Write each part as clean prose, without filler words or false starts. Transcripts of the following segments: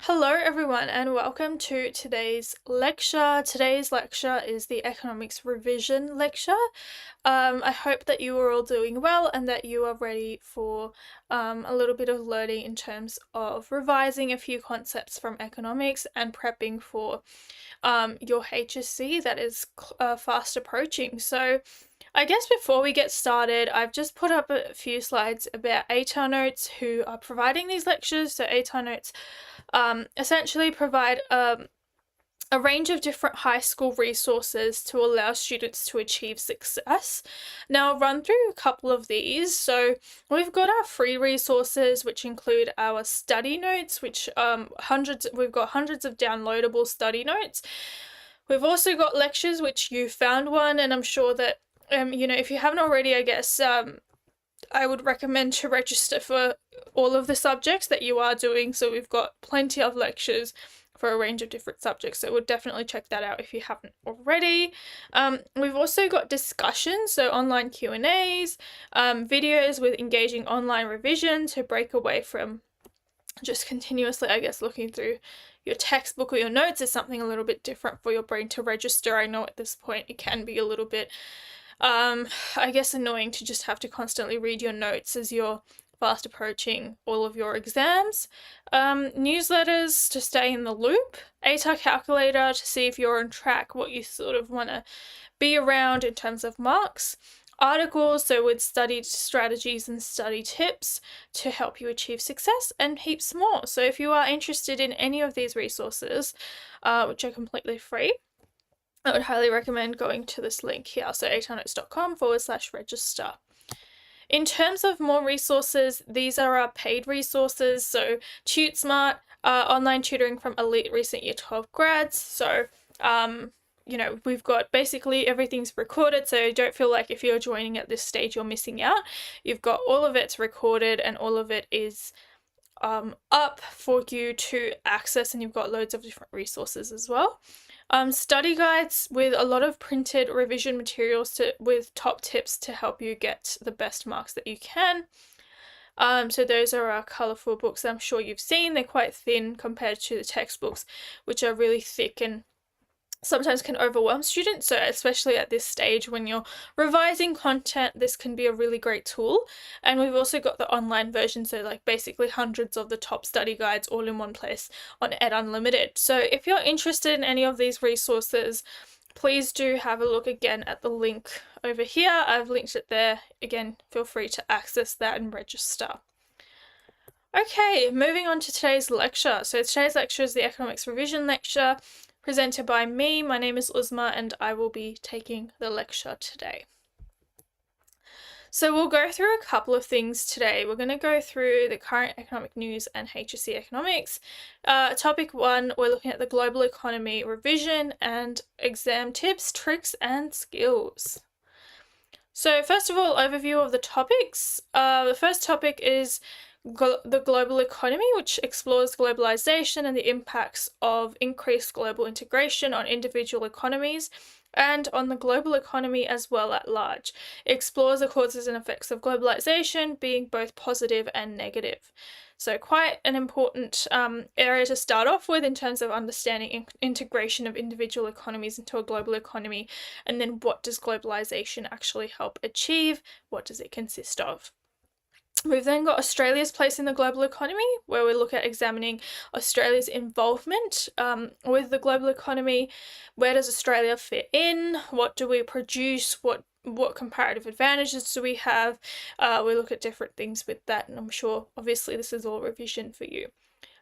Hello, everyone, and welcome to today's lecture. Today's lecture is the economics revision lecture. I hope that you are all doing well and that you are ready for a little bit of learning in terms of revising a few concepts from economics and prepping for your HSC that is fast approaching. So I guess before we get started, I've just put up a few slides about ATAR Notes, who are providing these lectures. So ATAR Notes essentially provide a range of different high school resources to allow students to achieve success. Now I'll run through a couple of these. So we've got our free resources, which include our study notes, which we've got hundreds of downloadable study notes. We've also got lectures, which you found one, and I'm sure that if you haven't already, I guess I would recommend to register for all of the subjects that you are doing. So we've got plenty of lectures for a range of different subjects. So we'll definitely check that out if you haven't already. We've also got discussions, so online Q&As, videos with engaging online revision to break away from just continuously, I guess, looking through your textbook or your notes is something a little bit different for your brain to register. I know at this point it can be a little bit I guess annoying to just have to constantly read your notes as you're fast approaching all of your exams. Newsletters to stay in the loop. ATAR calculator to see if you're on track, what you sort of want to be around in terms of marks. Articles, so with study strategies and study tips to help you achieve success, and heaps more. So if you are interested in any of these resources, which are completely free, I would highly recommend going to this link here, so atarnotes.com/register. In terms of more resources, these are our paid resources, so TuteSmart, online tutoring from elite recent year 12 grads. So, we've got basically everything's recorded, so don't feel like if you're joining at this stage you're missing out. You've got all of it's recorded and all of it is up for you to access, and you've got loads of different resources as well. Study guides with a lot of printed revision materials with top tips to help you get the best marks that you can. So those are our colourful books that I'm sure you've seen. They're quite thin compared to the textbooks, which are really thick and sometimes can overwhelm students. So especially at this stage when you're revising content, this can be a really great tool. And we've also got the online version, so like basically hundreds of the top study guides all in one place on Ed Unlimited. So if you're interested in any of these resources, please do have a look again at the link over here. I've linked it there. Again, feel free to access that and register. Okay, moving on to today's lecture. So today's lecture is the economics revision lecture, presented by me. My name is Uzma and I will be taking the lecture today. So we'll go through a couple of things today. We're going to go through the current economic news and HSC economics. Topic 1, we're looking at the global economy revision and exam tips, tricks and skills. So first of all, overview of the topics. The first topic is the global economy, which explores globalization and the impacts of increased global integration on individual economies and on the global economy as well at large. It explores the causes and effects of globalization, being both positive and negative. So quite an important area to start off with in terms of understanding integration of individual economies into a global economy, and then what does globalization actually help achieve? What does it consist of? We've then got Australia's place in the global economy, where we look at examining Australia's involvement with the global economy. Where does Australia fit in? What do we produce? What comparative advantages do we have? We look at different things with that, and I'm sure obviously this is all revision for you.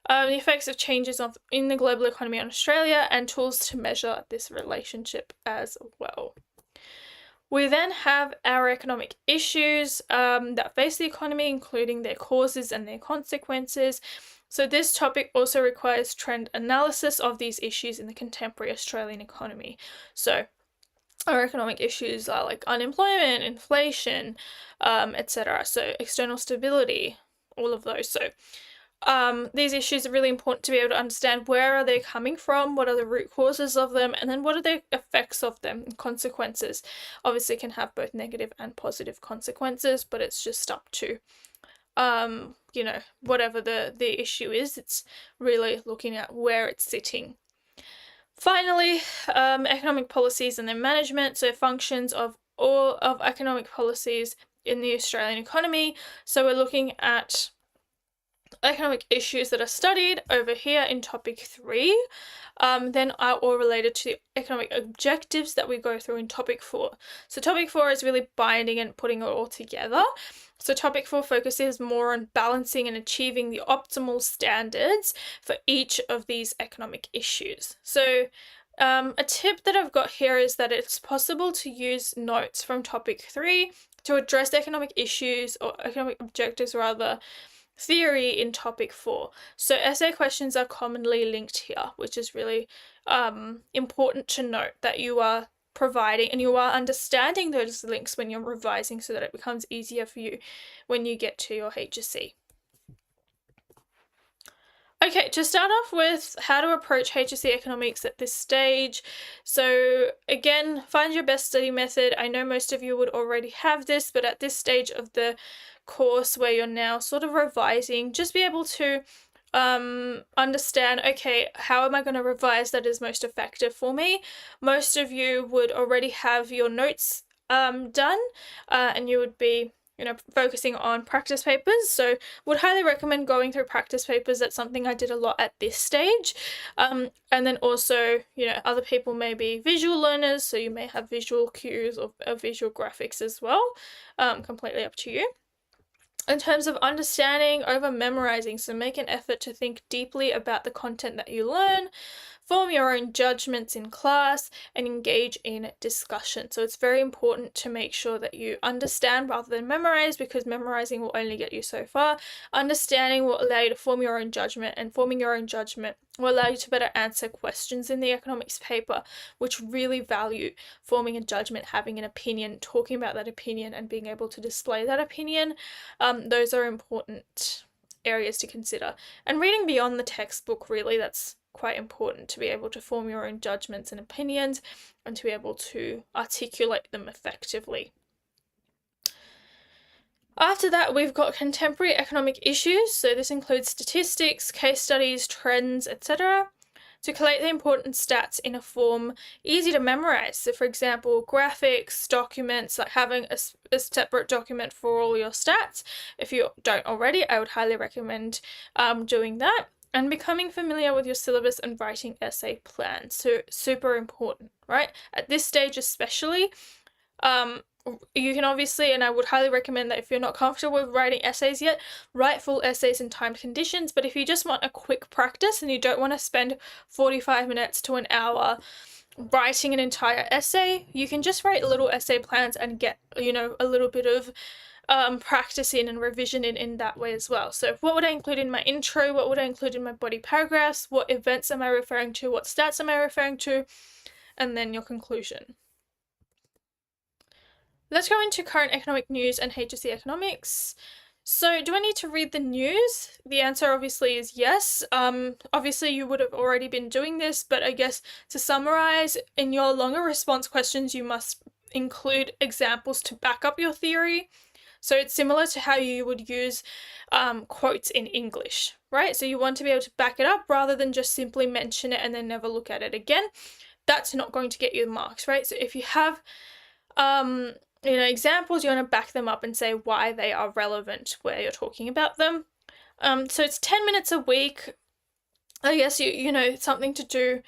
The effects of changes in the global economy on Australia and tools to measure this relationship as well. We then have our economic issues that face the economy, including their causes and their consequences. So this topic also requires trend analysis of these issues in the contemporary Australian economy. So our economic issues are like unemployment, inflation, etc. So external stability, all of those. So these issues are really important to be able to understand where are they coming from, what are the root causes of them, and then what are the effects of them and consequences. Obviously can have both negative and positive consequences, but it's just up to you know, whatever the issue is. It's really looking at where it's sitting. Finally, economic policies and their management, so functions of all of economic policies in the Australian economy. So we're looking at economic issues that are studied over here in topic 3, then are all related to the economic objectives that we go through in topic 4. So topic 4 is really binding and putting it all together. So topic 4 focuses more on balancing and achieving the optimal standards for each of these economic issues. So a tip that I've got here is that it's possible to use notes from topic 3 to address economic issues, or economic objectives rather, theory in topic 4. So essay questions are commonly linked here, which is really important to note, that you are providing and you are understanding those links when you're revising, so that it becomes easier for you when you get to your HSC. Okay, to start off with how to approach HSC economics at this stage. So again, find your best study method. I know most of you would already have this, but at this stage of the course where you're now sort of revising, just be able to understand, okay, how am I going to revise that is most effective for me? Most of you would already have your notes done, and you would be, you know, focusing on practice papers. So would highly recommend going through practice papers. That's something I did a lot at this stage. And then also, you know, other people may be visual learners, so you may have visual cues or visual graphics as well. Completely up to you. In terms of understanding over memorizing, so make an effort to think deeply about the content that you learn, form your own judgments in class, and engage in discussion. So it's very important to make sure that you understand rather than memorize, because memorizing will only get you so far. Understanding will allow you to form your own judgment, and forming your own judgment will allow you to better answer questions in the economics paper, which really value forming a judgment, having an opinion, talking about that opinion, and being able to display that opinion. Those are important areas to consider. And reading beyond the textbook, really, that's quite important to be able to form your own judgments and opinions, and to be able to articulate them effectively. After that, we've got contemporary economic issues. So this includes statistics, case studies, trends, etc., to collate the important stats in a form easy to memorize. So for example, graphics, documents, like having a separate document for all your stats. If you don't already, I would highly recommend doing that. And becoming familiar with your syllabus and writing essay plans. So super important, right? At this stage especially, you can obviously, and I would highly recommend that if you're not comfortable with writing essays yet, write full essays in timed conditions. But if you just want a quick practice and you don't want to spend 45 minutes to an hour writing an entire essay, you can just write little essay plans and get, you know, a little bit of practice in and revision in that way as well. So what would I include in my intro? What would I include in my body paragraphs? What events am I referring to? What stats am I referring to? And then your conclusion. Let's go into current economic news and HSC economics. So do I need to read the news? The answer obviously is yes. Obviously you would have already been doing this, but I guess to summarize, in your longer response questions, you must include examples to back up your theory. So it's similar to how you would use quotes in English, right? So you want to be able to back it up rather than just simply mention it and then never look at it again. That's not going to get you the marks, right? So if you have you know, examples, you want to back them up and say why they are relevant where you're talking about them. So it's 10 minutes a week. I guess you know, it's something to do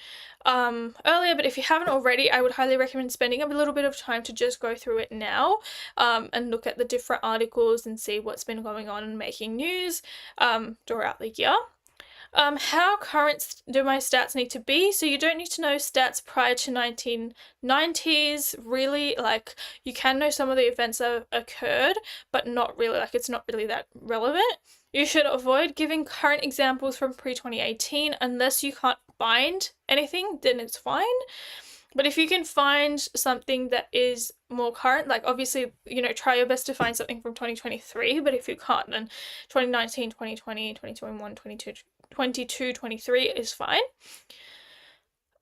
earlier, but if you haven't already, I would highly recommend spending a little bit of time to just go through it now, and look at the different articles and see what's been going on and making news throughout the year. How current do my stats need to be? So you don't need to know stats prior to 1990s, really. Like, you can know some of the events that occurred, but not really, like, it's not really that relevant. You should avoid giving current examples from pre-2018 unless you can't find anything, then it's fine. But if you can find something that is more current, like obviously, you know, try your best to find something from 2023, but if you can't, then 2019, 2020, 2021, 22, 23 is fine.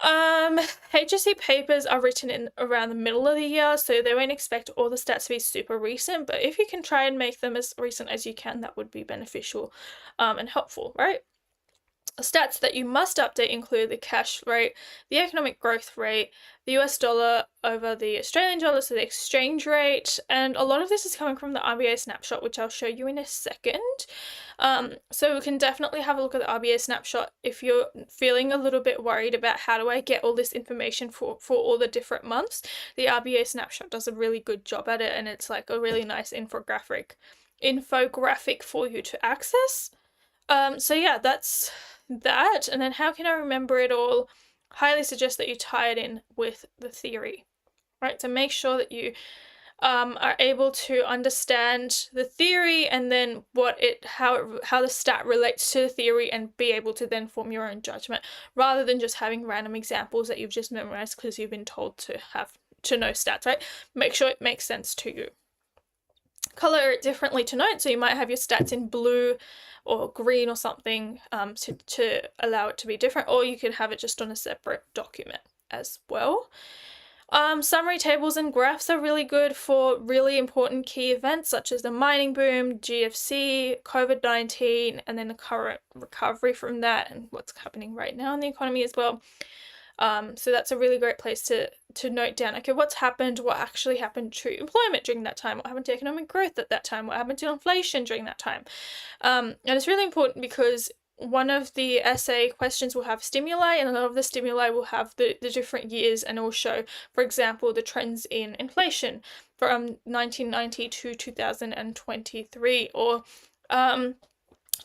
HSC papers are written in around the middle of the year, so they won't expect all the stats to be super recent, but if you can try and make them as recent as you can, that would be beneficial and helpful, right? Stats that you must update include the cash rate, the economic growth rate, the US dollar over the Australian dollar, so the exchange rate, and a lot of this is coming from the RBA snapshot, which I'll show you in a second. So we can definitely have a look at the RBA snapshot if you're feeling a little bit worried about how do I get all this information for all the different months. The RBA snapshot does a really good job at it, and it's like a really nice infographic for you to access. So yeah, that's that. And then how can I remember it all? Highly suggest that you tie it in with the theory, right? So make sure that you are able to understand the theory and then how the stat relates to the theory, and be able to then form your own judgment, rather than just having random examples that you've just memorized because you've been told to know stats, right? Make sure it makes sense to you. Color it differently to note, so you might have your stats in blue or green or something to allow it to be different, or you could have it just on a separate document as well. Summary tables and graphs are really good for really important key events such as the mining boom, GFC, COVID-19, and then the current recovery from that and what's happening right now in the economy as well. So that's a really great place to note down, okay, what's happened, what actually happened to employment during that time, what happened to economic growth at that time, what happened to inflation during that time. And it's really important because one of the essay questions will have stimuli, and a lot of the stimuli will have the different years, and will show, for example, the trends in inflation from 1990 to 2023, or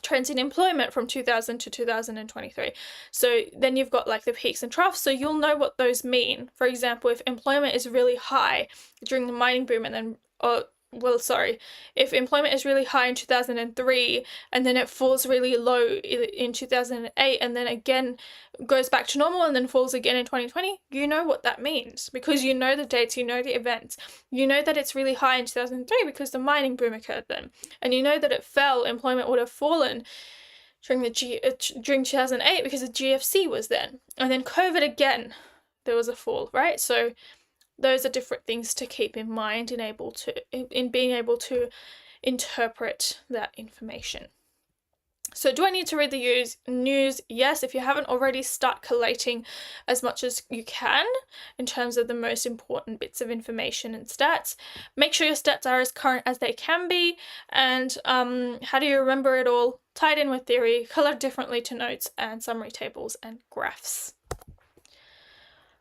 trends in employment from 2000 to 2023. So then you've got like the peaks and troughs, so you'll know what those mean. For example, if employment is really high during the mining boom and then if employment is really high in 2003 and then it falls really low in 2008 and then again goes back to normal and then falls again in 2020, you know what that means because you know the dates, you know the events, you know that it's really high in 2003 because the mining boom occurred then, and you know that it fell, employment would have fallen during 2008 because the GFC was then, and then COVID again, there was a fall, right? So those are different things to keep in mind in being able to interpret that information. So do I need to read the news? Yes. If you haven't already, start collating as much as you can in terms of the most important bits of information and stats. Make sure your stats are as current as they can be. And how do you remember it all? Tied in with theory, colored differently to notes, and summary tables and graphs.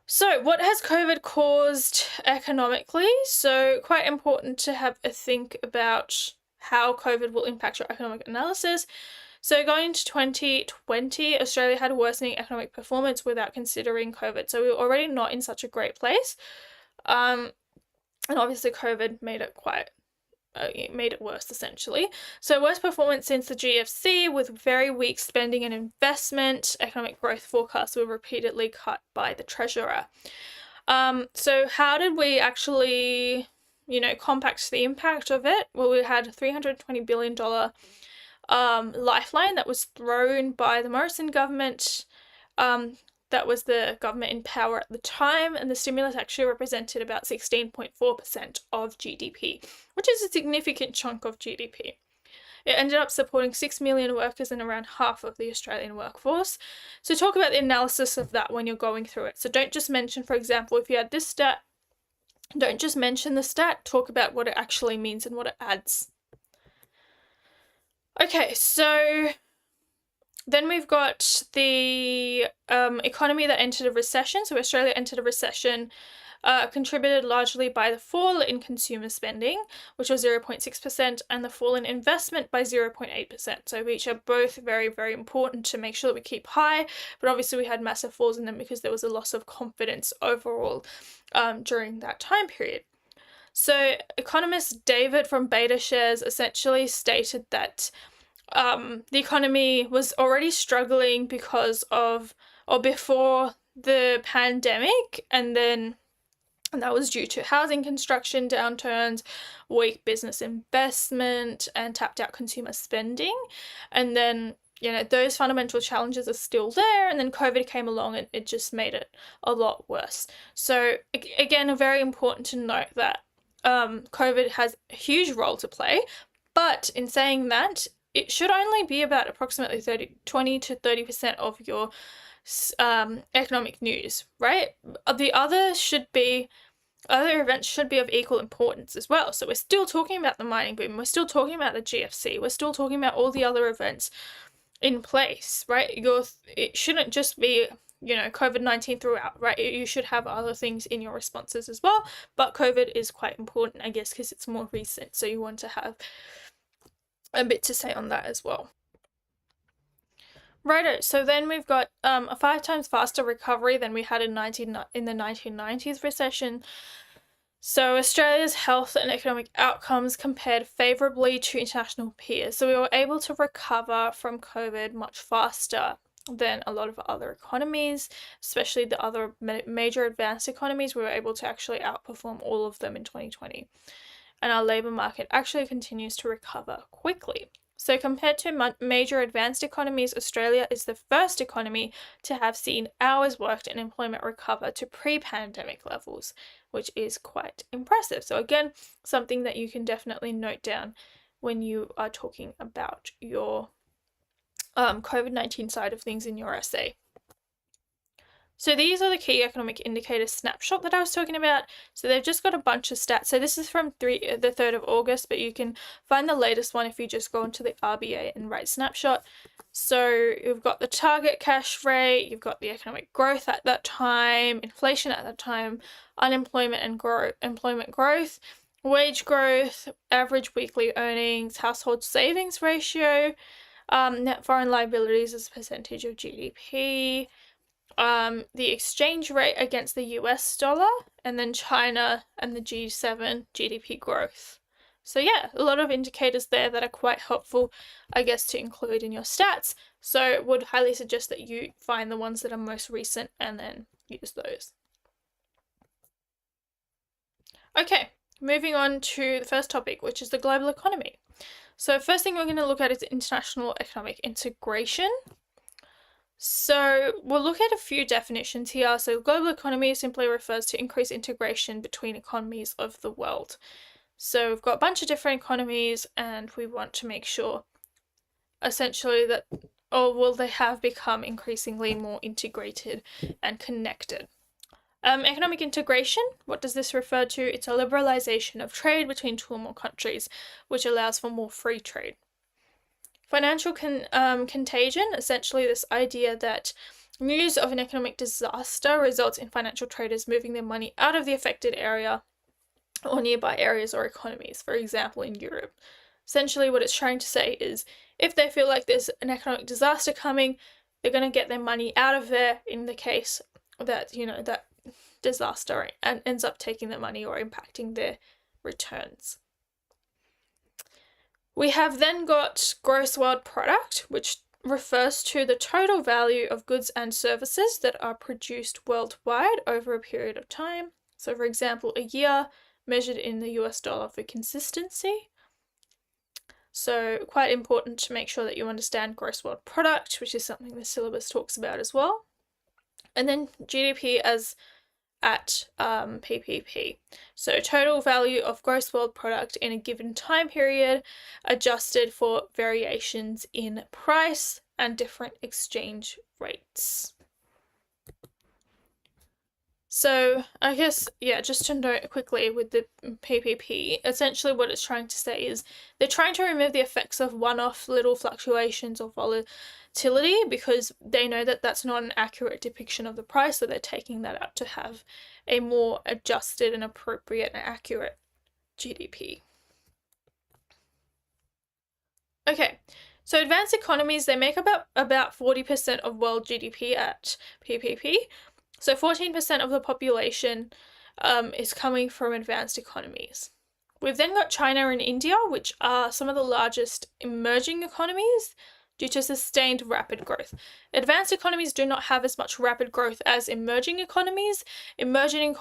So what has COVID caused economically? So quite important to have a think about how COVID will impact your economic analysis. So going into 2020, Australia had worsening economic performance without considering COVID. So we were already not in such a great place. And obviously COVID made it worse essentially. So worst performance since the GFC, with very weak spending and investment. Economic growth forecasts were repeatedly cut by the Treasurer. So how did we actually, compact the impact of it? Well, we had a $320 billion lifeline that was thrown by the Morrison government. That was the government in power at the time, and the stimulus actually represented about 16.4% of GDP, which is a significant chunk of GDP. It ended up supporting 6 million workers and around half of the Australian workforce. So talk about the analysis of that when you're going through it. So don't just mention, for example, if you had this stat, don't just mention the stat, talk about what it actually means and what it adds. Okay, so then we've got the economy that entered a recession. So Australia entered a recession, contributed largely by the fall in consumer spending, which was 0.6%, and the fall in investment by 0.8%. So which are both very, very important to make sure that we keep high. But obviously we had massive falls in them because there was a loss of confidence overall during that time period. So economist David from Beta Shares essentially stated that the economy was already struggling because of, or before the pandemic, and that was due to housing construction downturns, weak business investment, and tapped out consumer spending. And then those fundamental challenges are still there, and then COVID came along and it just made it a lot worse. So again, very important to note that COVID has a huge role to play, but in saying that, it should only be about approximately 20 to 30% of your economic news, right? The other other events should be of equal importance as well. So we're still talking about the mining boom, we're still talking about the GFC, we're still talking about all the other events in place, right? It shouldn't just be COVID-19 throughout, right? You should have other things in your responses as well, but COVID is quite important, I guess, because it's more recent, so you want to have a bit to say on that as well. Righto, so then we've got a 5 times faster recovery than we had in the 1990s recession. So Australia's health and economic outcomes compared favourably to international peers. So we were able to recover from COVID much faster than a lot of other economies, especially the other major advanced economies. We were able to actually outperform all of them in 2020. And our labour market actually continues to recover quickly. So compared to major advanced economies, Australia is the first economy to have seen hours worked and employment recover to pre-pandemic levels, which is quite impressive. So again, something that you can definitely note down when you are talking about your COVID-19 side of things in your essay. So these are the key economic indicators snapshot that I was talking about. So they've just got a bunch of stats. So this is from the 3rd of August, but you can find the latest one if you just go into the RBA and write snapshot. So you've got the target cash rate, you've got the economic growth at that time, inflation at that time, unemployment and employment growth, wage growth, average weekly earnings, household savings ratio, net foreign liabilities as a percentage of GDP, the exchange rate against the US dollar, and then China and the G7 GDP growth. So yeah, a lot of indicators there that are quite helpful, I guess, to include in your stats. So would highly suggest that you find the ones that are most recent and then use those. Okay, moving on to the first topic, which is the global economy. So first thing we're going to look at is international economic integration. So we'll look at a few definitions here. So global economy simply refers to increased integration between economies of the world. So we've got a bunch of different economies and we want to make sure essentially that, they have become increasingly more integrated and connected. Economic integration, what does this refer to? It's a liberalization of trade between two or more countries, which allows for more free trade. Financial contagion, essentially this idea that news of an economic disaster results in financial traders moving their money out of the affected area or nearby areas or economies, for example, in Europe. Essentially what it's trying to say is if they feel like there's an economic disaster coming, they're going to get their money out of there in the case that, that disaster and ends up taking their money or impacting their returns. We have then got gross world product, which refers to the total value of goods and services that are produced worldwide over a period of time. So for example, a year measured in the US dollar for consistency. So quite important to make sure that you understand gross world product, which is something the syllabus talks about as well. And then GDP as at PPP. So total value of gross world product in a given time period adjusted for variations in price and different exchange rates. So I guess, just to note quickly with the PPP, essentially what it's trying to say is they're trying to remove the effects of one-off little fluctuations or volatility because they know that that's not an accurate depiction of the price, so they're taking that out to have a more adjusted and appropriate and accurate GDP. Okay, so advanced economies, they make about 40% of world GDP at PPP. So 14% of the population is coming from advanced economies. We've then got China and India, which are some of the largest emerging economies due to sustained rapid growth. Advanced economies do not have as much rapid growth as emerging economies. Emerging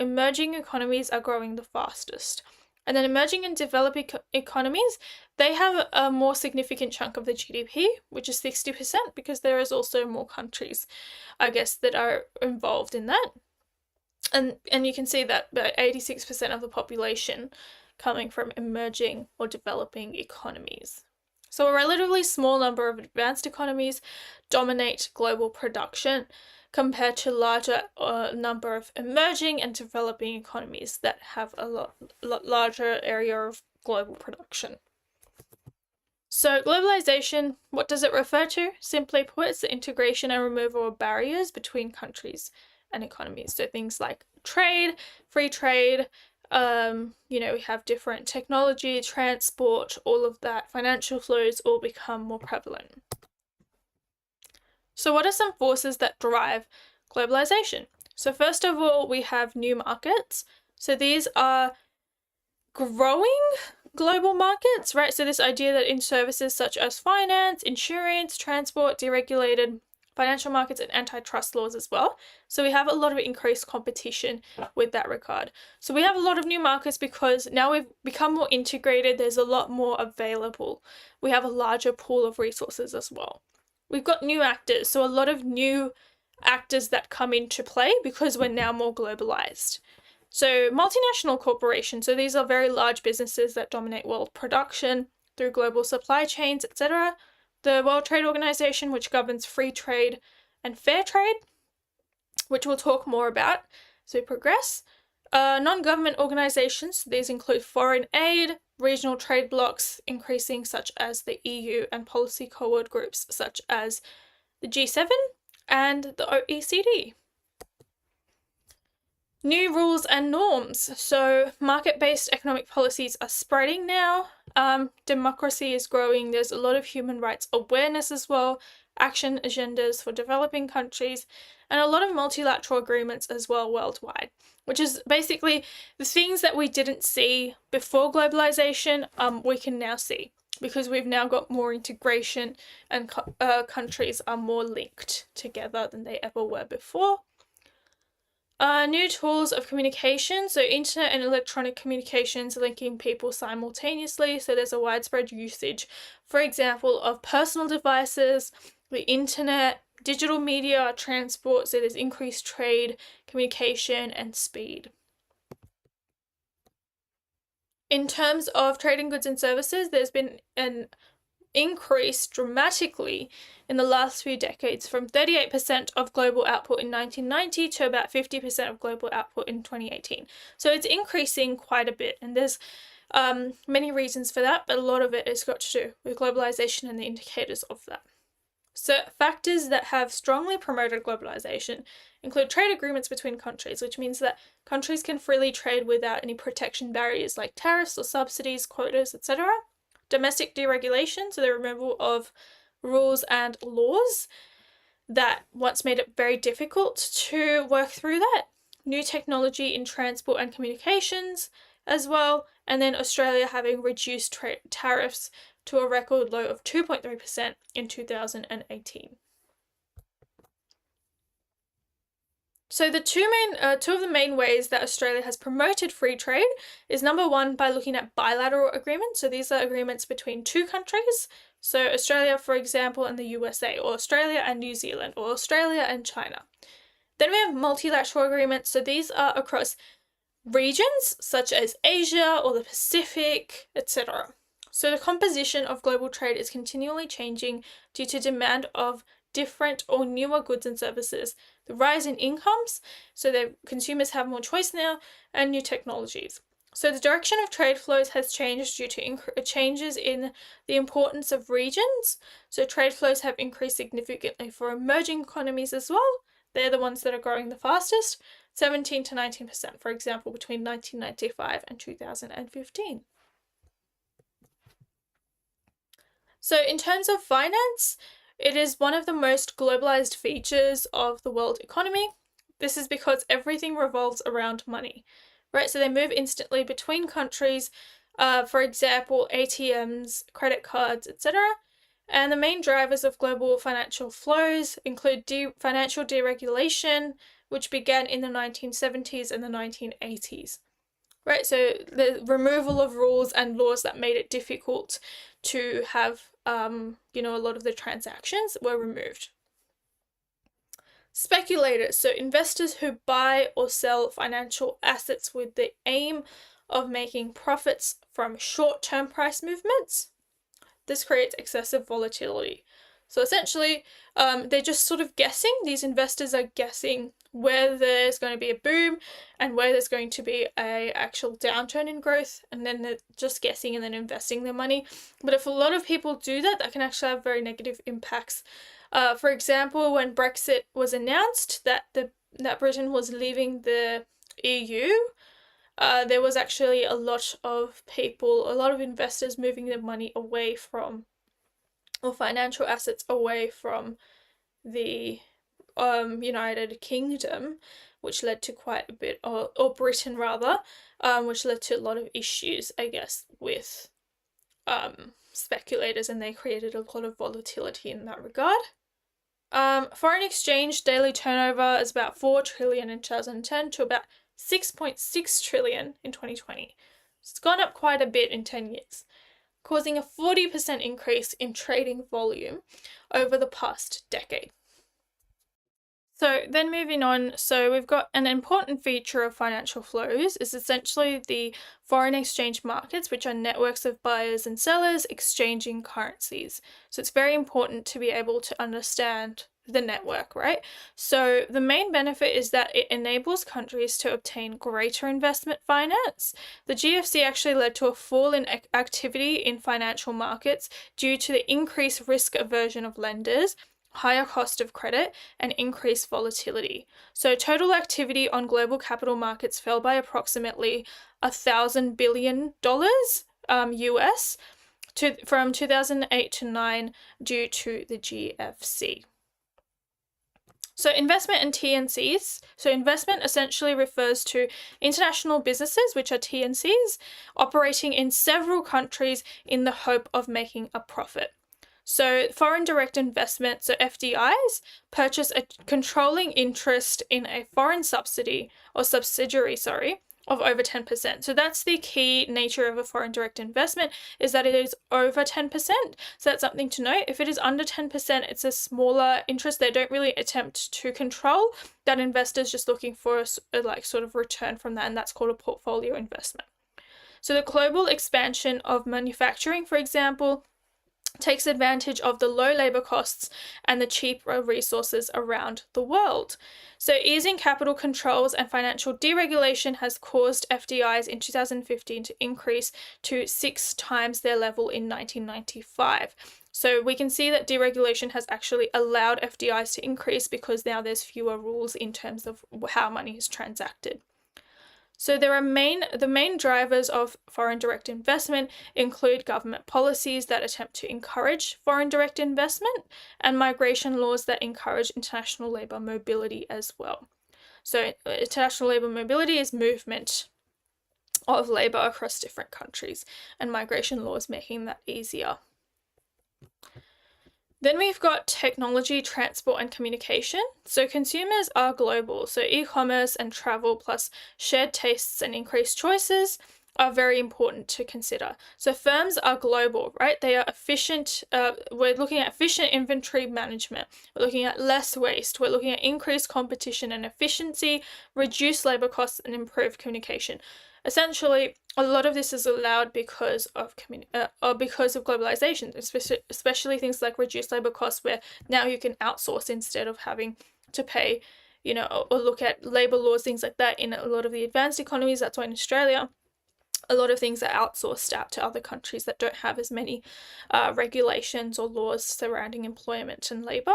economies are growing the fastest. And then emerging and developing economies, they have a more significant chunk of the GDP, which is 60%, because there is also more countries, I guess, that are involved in that. And you can see that about 86% of the population coming from emerging or developing economies. So a relatively small number of advanced economies dominate global production compared to larger number of emerging and developing economies that have a lot larger area of global production. So globalization, what does it refer to? Simply put, it's the integration and removal of barriers between countries and economies. So things like trade, free trade, we have different technology, transport, all of that, financial flows all become more prevalent. So what are some forces that drive globalization? So first of all, we have new markets. So these are growing global markets, right? So this idea that in services such as finance, insurance, transport, deregulated financial markets, and antitrust laws as well. So we have a lot of increased competition with that regard. So we have a lot of new markets because now we've become more integrated. There's a lot more available. We have a larger pool of resources as well. We've got new actors, so a lot of new actors that come into play because we're now more globalized. So multinational corporations, so these are very large businesses that dominate world production through global supply chains, etc. The World Trade Organization, which governs free trade and fair trade, which we'll talk more about as we progress. Non-government organizations, these include foreign aid, regional trade blocs increasing such as the EU, and policy cohort groups such as the G7 and the OECD. New rules and norms. So market-based economic policies are spreading now. Democracy is growing. There's a lot of human rights awareness as well, action agendas for developing countries, and a lot of multilateral agreements as well worldwide, which is basically the things that we didn't see before globalization, we can now see because we've now got more integration and countries are more linked together than they ever were before. New tools of communication, so internet and electronic communications linking people simultaneously, so there's a widespread usage, for example, of personal devices, the internet, digital media, transport, so there's increased trade, communication, and speed. In terms of trade in goods and services, there's been an increase dramatically in the last few decades, from 38% of global output in 1990 to about 50% of global output in 2018. So it's increasing quite a bit, and there's many reasons for that, but a lot of it has got to do with globalization and the indicators of that. So factors that have strongly promoted globalization include trade agreements between countries, which means that countries can freely trade without any protection barriers like tariffs or subsidies, quotas, etc. Domestic deregulation, so the removal of rules and laws that once made it very difficult to work through that. New technology in transport and communications as well, and then Australia having reduced tariffs to a record low of 2.3% in 2018. So the two of the main ways that Australia has promoted free trade is number one, by looking at bilateral agreements. So these are agreements between two countries. So Australia, for example, and the USA, or Australia and New Zealand, or Australia and China. Then we have multilateral agreements. So these are across regions such as Asia or the Pacific, etc. So the composition of global trade is continually changing due to demand of different or newer goods and services, the rise in incomes, so that consumers have more choice now, and new technologies. So the direction of trade flows has changed due to changes in the importance of regions. So trade flows have increased significantly for emerging economies as well. They're the ones that are growing the fastest, 17 to 19%, for example, between 1995 and 2015. So in terms of finance, it is one of the most globalized features of the world economy. This is because everything revolves around money, right? So they move instantly between countries, for example, ATMs, credit cards, etc. And the main drivers of global financial flows include financial deregulation, which began in the 1970s and the 1980s. right? So the removal of rules and laws that made it difficult to have, a lot of the transactions were removed. Speculators, so investors who buy or sell financial assets with the aim of making profits from short-term price movements. This creates excessive volatility. So essentially, they're just sort of guessing. These investors are guessing where there's going to be a boom and where there's going to be a actual downturn in growth, and then they're just guessing and then investing their money. But if a lot of people do that, that can actually have very negative impacts. For example, when Brexit was announced that Britain was leaving the EU, there was actually a lot of investors moving their money away from, or financial assets away from, the United Kingdom, which led to quite a bit, or Britain rather, which led to a lot of issues, I guess, with speculators, and they created a lot of volatility in that regard. Foreign exchange daily turnover is about 4 trillion in 2010 to about 6.6 trillion in 2020. It's gone up quite a bit in 10 years, causing a 40% increase in trading volume over the past decade. So then moving on, so we've got an important feature of financial flows is essentially the foreign exchange markets, which are networks of buyers and sellers exchanging currencies. So it's very important to be able to understand the network, right? So the main benefit is that it enables countries to obtain greater investment finance. The GFC actually led to a fall in activity in financial markets due to the increased risk aversion of lenders, higher cost of credit, and increased volatility. So total activity on global capital markets fell by approximately $1,000 billion US from 2008 to 9 due to the GFC. So investment and TNCs. So investment essentially refers to international businesses, which are TNCs, operating in several countries in the hope of making a profit. So foreign direct investment, so FDIs, purchase a controlling interest in a foreign subsidiary, of over 10%. So that's the key nature of a foreign direct investment, is that it is over 10%. So that's something to note. If it is under 10%, it's a smaller interest. They don't really attempt to control. That investor's just looking for a sort of return from that, and that's called a portfolio investment. So the global expansion of manufacturing, for example, takes advantage of the low labor costs and the cheap resources around the world. So easing capital controls and financial deregulation has caused FDIs in 2015 to increase to 6 times their level in 1995. So we can see that deregulation has actually allowed FDIs to increase because now there's fewer rules in terms of how money is transacted. So the main drivers of foreign direct investment include government policies that attempt to encourage foreign direct investment and migration laws that encourage international labor mobility as well. So international labor mobility is movement of labor across different countries, and migration laws making that easier. Then we've got technology, transport, and communication. So consumers are global. So e-commerce and travel plus shared tastes and increased choices are very important to consider. So firms are global, right? They are efficient. We're looking at efficient inventory management. We're looking at less waste. We're looking at increased competition and efficiency, reduced labor costs, and improved communication. Essentially, a lot of this is allowed because of globalization, especially things like reduced labor costs, where now you can outsource instead of having to pay, or look at labor laws, things like that. In a lot of the advanced economies, that's why in Australia, a lot of things are outsourced out to other countries that don't have as many regulations or laws surrounding employment and labor.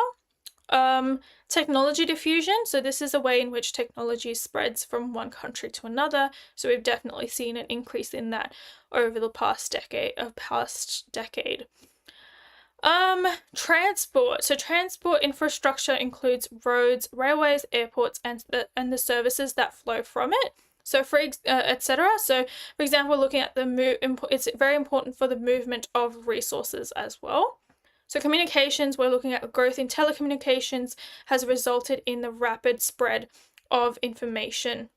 Technology diffusion. So this is a way in which technology spreads from one country to another. So we've definitely seen an increase in that over the past decade. Transport. So transport infrastructure includes roads, railways, airports, and the services that flow from it. So etc. So for example, looking at it's very important for the movement of resources as well. So communications, we're looking at growth in telecommunications has resulted in the rapid spread of information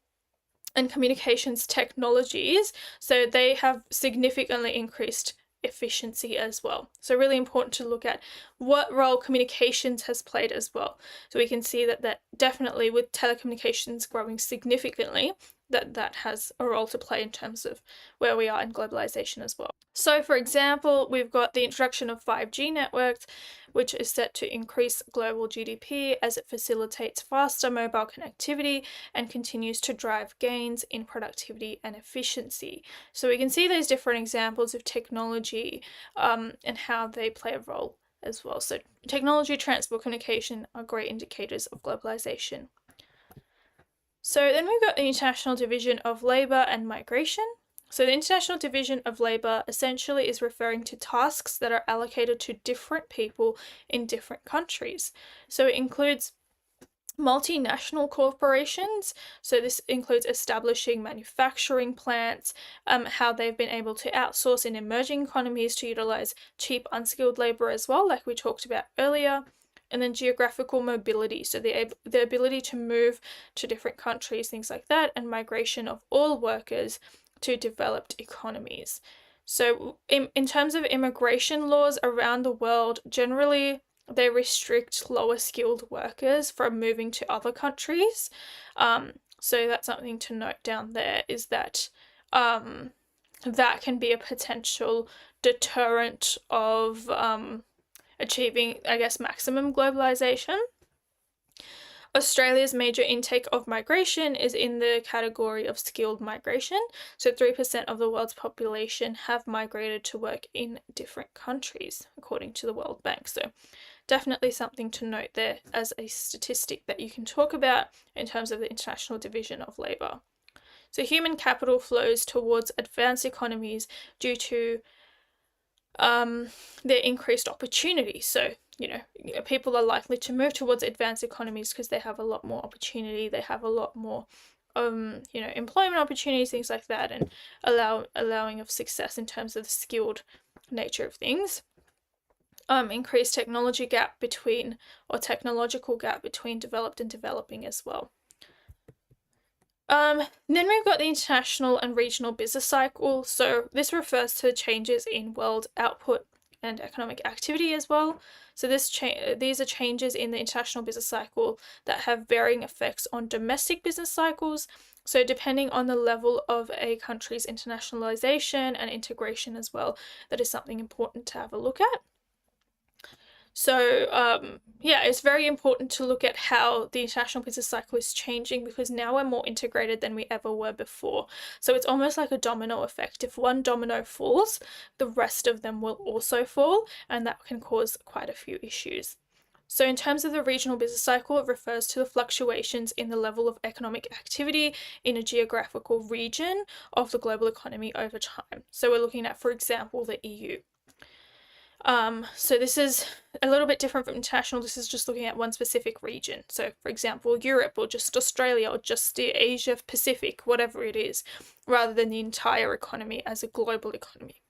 and communications technologies. So they have significantly increased efficiency as well. So really important to look at what role communications has played as well. So we can see that definitely with telecommunications growing significantly, that has a role to play in terms of where we are in globalization as well. So for example, we've got the introduction of 5G networks, which is set to increase global GDP as it facilitates faster mobile connectivity and continues to drive gains in productivity and efficiency. So we can see those different examples of technology and how they play a role as well. So technology, transport, communication are great indicators of globalization. So then we've got the International Division of Labour and Migration. So the International Division of Labour essentially is referring to tasks that are allocated to different people in different countries. So it includes multinational corporations. So this includes establishing manufacturing plants, how they've been able to outsource in emerging economies to utilize cheap unskilled labor as well, like we talked about earlier. And then geographical mobility, so the ability to move to different countries, things like that, and migration of all workers to developed economies. So in terms of immigration laws around the world, generally they restrict lower skilled workers from moving to other countries. So that's something to note down there, is that that can be a potential deterrent of achieving, I guess, maximum globalization. Australia's major intake of migration is in the category of skilled migration. So 3% of the world's population have migrated to work in different countries, according to the World Bank. So definitely something to note there as a statistic that you can talk about in terms of the International Division of Labour. So human capital flows towards advanced economies due to their increased opportunity. So, people are likely to move towards advanced economies because they have a lot more opportunity, they have a lot more employment opportunities, things like that, and allowing of success in terms of the skilled nature of things. Increased technological gap between developed and developing as well. Then we've got the international and regional business cycle. So this refers to changes in world output and economic activity as well. So these are changes in the international business cycle that have varying effects on domestic business cycles. So depending on the level of a country's internationalization and integration as well, that is something important to have a look at. So it's very important to look at how the international business cycle is changing, because now we're more integrated than we ever were before. So it's almost like a domino effect. If one domino falls, the rest of them will also fall, and that can cause quite a few issues. So in terms of the regional business cycle, it refers to the fluctuations in the level of economic activity in a geographical region of the global economy over time. So we're looking at, for example, the EU. So this is a little bit different from international. This is just looking at one specific region. So for example, Europe, or just Australia, or just the Asia Pacific, whatever it is, rather than the entire economy as a global economy.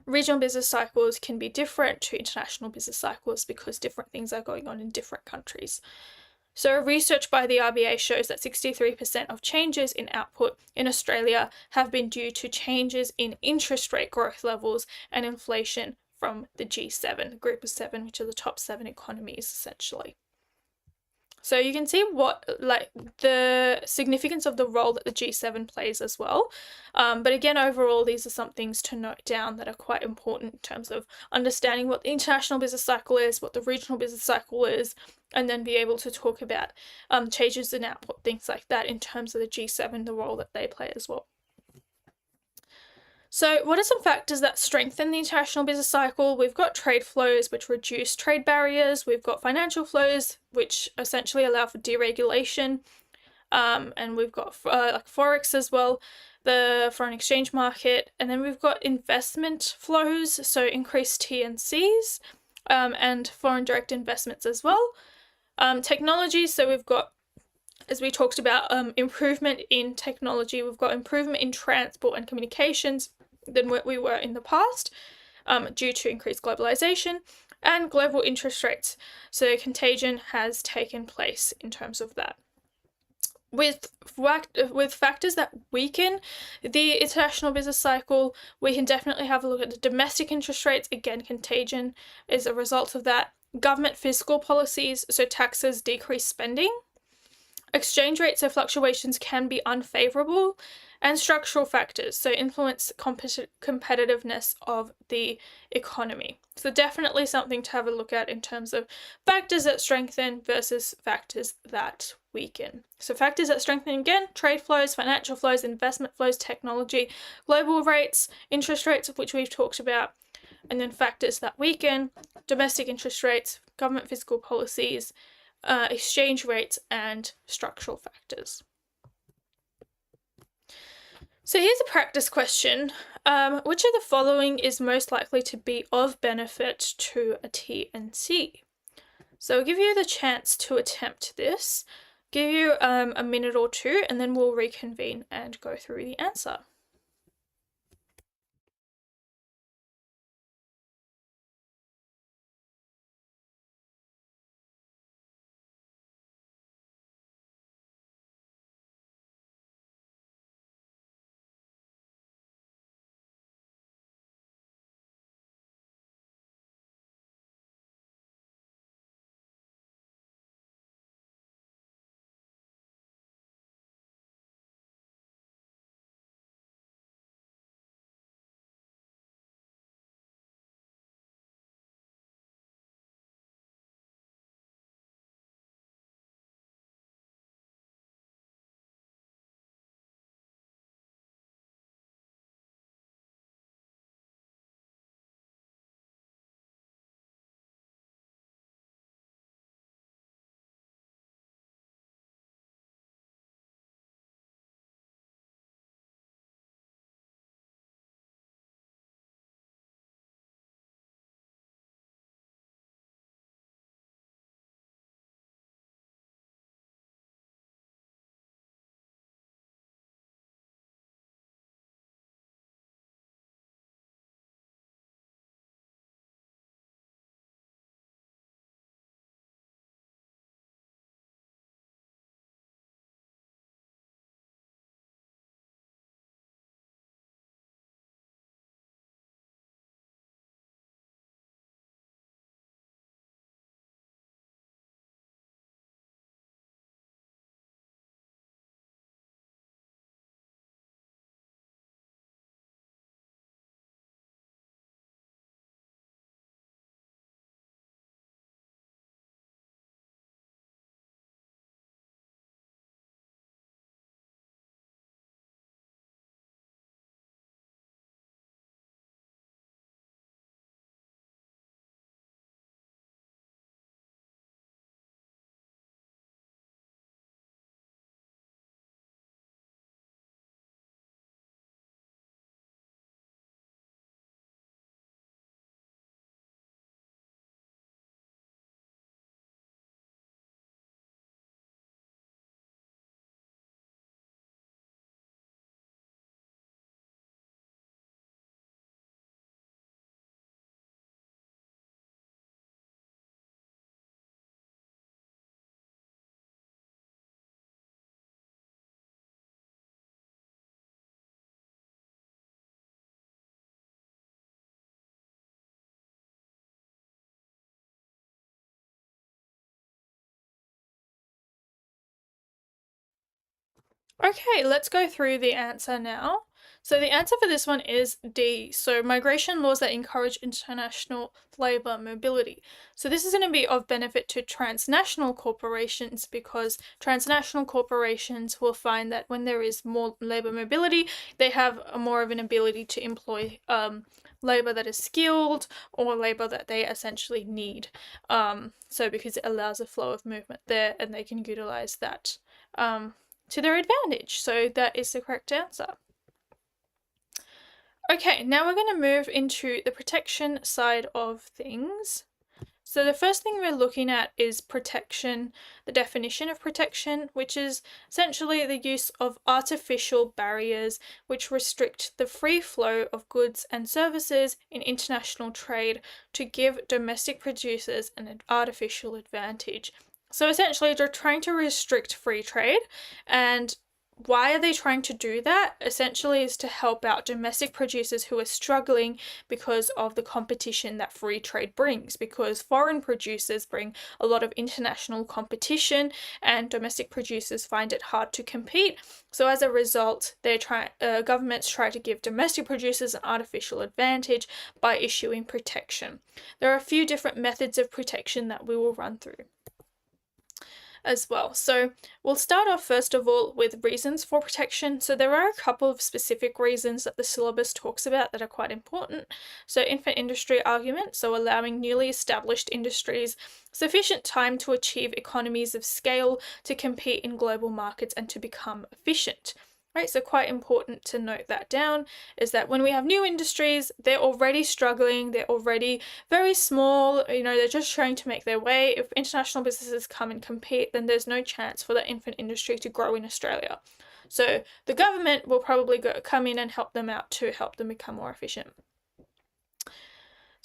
Regional business cycles can be different to international business cycles because different things are going on in different countries. So research by the RBA shows that 63% of changes in output in Australia have been due to changes in interest rate growth levels and inflation from the G7, the group of 7, which are the top 7 economies essentially. So you can see the significance of the role that the G7 plays as well. But again, overall, these are some things to note down that are quite important in terms of understanding what the international business cycle is, what the regional business cycle is, and then be able to talk about changes in output, things like that, in terms of the G7, the role that they play as well. So what are some factors that strengthen the international business cycle? We've got trade flows, which reduce trade barriers. We've got financial flows, which essentially allow for deregulation. And we've got like Forex as well, the foreign exchange market. And then we've got investment flows, so increased TNCs and foreign direct investments as well. Technology, so we've got, as we talked about, improvement in technology. We've got improvement in transport and communications than what we were in the past due to increased globalization, and global interest rates. So contagion has taken place in terms of that. with factors that weaken the international business cycle, we can definitely have a look at the domestic interest rates. Again, contagion is a result of that. Government fiscal policies, so taxes decrease spending. Exchange rates, so fluctuations can be unfavorable, and structural factors, so influence competitiveness of the economy. So definitely something to have a look at in terms of factors that strengthen versus factors that weaken. So factors that strengthen, again, trade flows, financial flows, investment flows, technology, global rates, interest rates, of which we've talked about, and then factors that weaken, domestic interest rates, government fiscal policies, exchange rates, and structural factors. So here's a practice question. Which of the following is most likely to be of benefit to a T&C? So I'll give you the chance to attempt this. Give you a minute or two, and then we'll reconvene and go through the answer. Okay, let's go through the answer now. So the answer for this one is D. So migration laws that encourage international labour mobility. So this is going to be of benefit to transnational corporations, because transnational corporations will find that when there is more labour mobility, they have more of an ability to employ labour that is skilled, or labour that they essentially need. So because it allows a flow of movement there, and they can utilise that to their advantage. So that is the correct answer. Okay, now we're going to move into the protection side of things. So the first thing we're looking at is protection, the definition of protection, which is essentially the use of artificial barriers which restrict the free flow of goods and services in international trade to give domestic producers an artificial advantage. So essentially, they're trying to restrict free trade, and why are they trying to do that? Essentially is to help out domestic producers who are struggling because of the competition that free trade brings, because foreign producers bring a lot of international competition and domestic producers find it hard to compete. So as a result, governments try to give domestic producers an artificial advantage by issuing protection. There are a few different methods of protection that we will run through as well. So we'll start off first of all with reasons for protection. So there are a couple of specific reasons that the syllabus talks about that are quite important. So infant industry argument, so allowing newly established industries sufficient time to achieve economies of scale to compete in global markets and to become efficient. Right, so quite important to note that down, is that when we have new industries, they're already struggling, they're already very small, they're just trying to make their way. If international businesses come and compete, then there's no chance for the infant industry to grow in Australia. So the government will probably come in and help them out to help them become more efficient.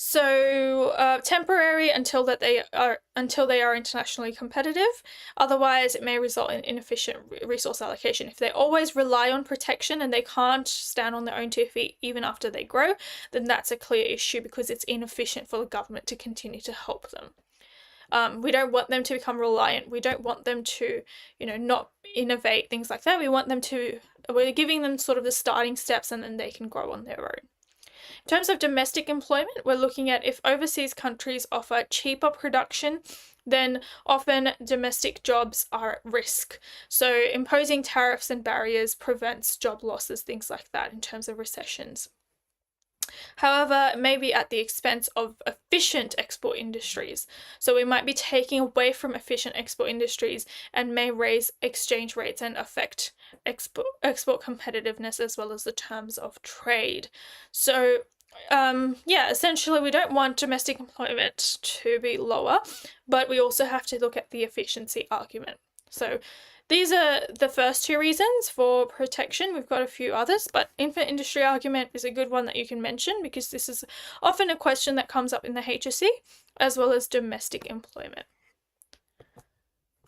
So temporary until they are internationally competitive. Otherwise, it may result in inefficient resource allocation. If they always rely on protection and they can't stand on their own 2 feet even after they grow, then that's a clear issue because it's inefficient for the government to continue to help them. We don't want them to become reliant. We don't want them to, not innovate, things like that. We're giving them sort of the starting steps and then they can grow on their own. In terms of domestic employment, we're looking at if overseas countries offer cheaper production, then often domestic jobs are at risk. So imposing tariffs and barriers prevents job losses, things like that in terms of recessions. However, it may be at the expense of efficient export industries. So we might be taking away from efficient export industries and may raise exchange rates and affect export competitiveness as well as the terms of trade. So essentially we don't want domestic employment to be lower, but we also have to look at the efficiency argument. So these are the first 2 reasons for protection. We've got a few others, but infant industry argument is a good one that you can mention because this is often a question that comes up in the HSC, as well as domestic employment.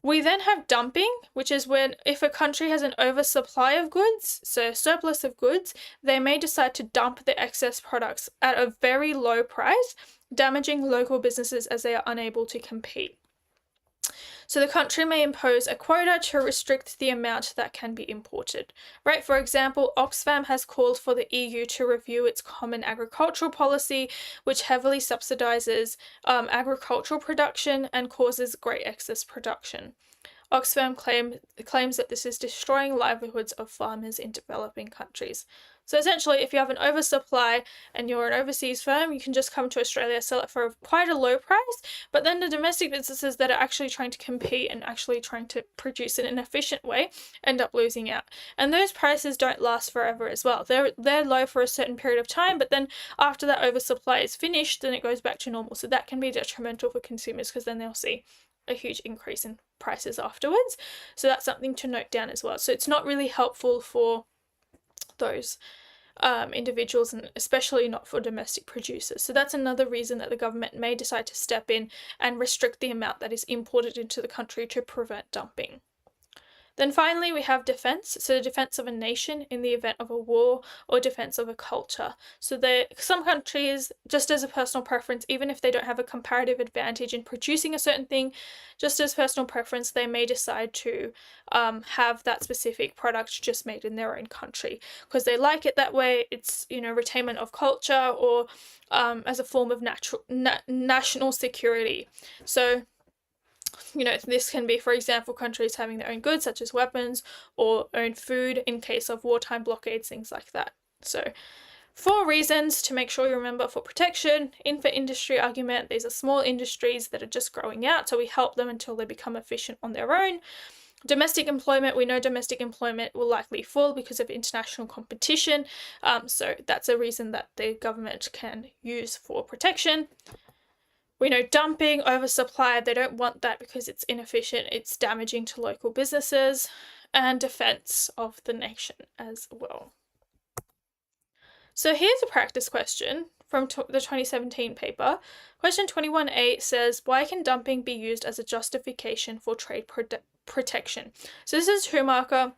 We then have dumping, which is when if a country has an oversupply of goods, so surplus of goods, they may decide to dump the excess products at a very low price, damaging local businesses as they are unable to compete. So the country may impose a quota to restrict the amount that can be imported. Right? For example, Oxfam has called for the EU to review its common agricultural policy, which heavily subsidises agricultural production and causes great excess production. Oxfam claims that this is destroying livelihoods of farmers in developing countries. So essentially, if you have an oversupply and you're an overseas firm, you can just come to Australia, sell it for quite a low price, but then the domestic businesses that are actually trying to compete and actually trying to produce it in an efficient way end up losing out. And those prices don't last forever as well. They're low for a certain period of time, but then after that oversupply is finished, then it goes back to normal. So that can be detrimental for consumers because then they'll see a huge increase in prices afterwards. So that's something to note down as well. So it's not really helpful for those individuals, and especially not for domestic producers. So that's another reason that the government may decide to step in and restrict the amount that is imported into the country to prevent dumping. Then finally, we have defense. So the defense of a nation in the event of a war or defense of a culture. So some countries, just as a personal preference, even if they don't have a comparative advantage in producing a certain thing, just as personal preference, they may decide to have that specific product just made in their own country because they like it that way. It's, retainment of culture or as a form of national security. So this can be, for example, countries having their own goods, such as weapons, or own food in case of wartime blockades, things like that. So 4 reasons to make sure you remember for protection. Infant industry argument, these are small industries that are just growing out, so we help them until they become efficient on their own. Domestic employment, we know domestic employment will likely fall because of international competition, so that's a reason that the government can use for protection. We know dumping, oversupply, they don't want that because it's inefficient, it's damaging to local businesses, and defense of the nation as well. So here's a practice question from the 2017 paper. Question 21A says, why can dumping be used as a justification for trade protection? So this is a 2-marker.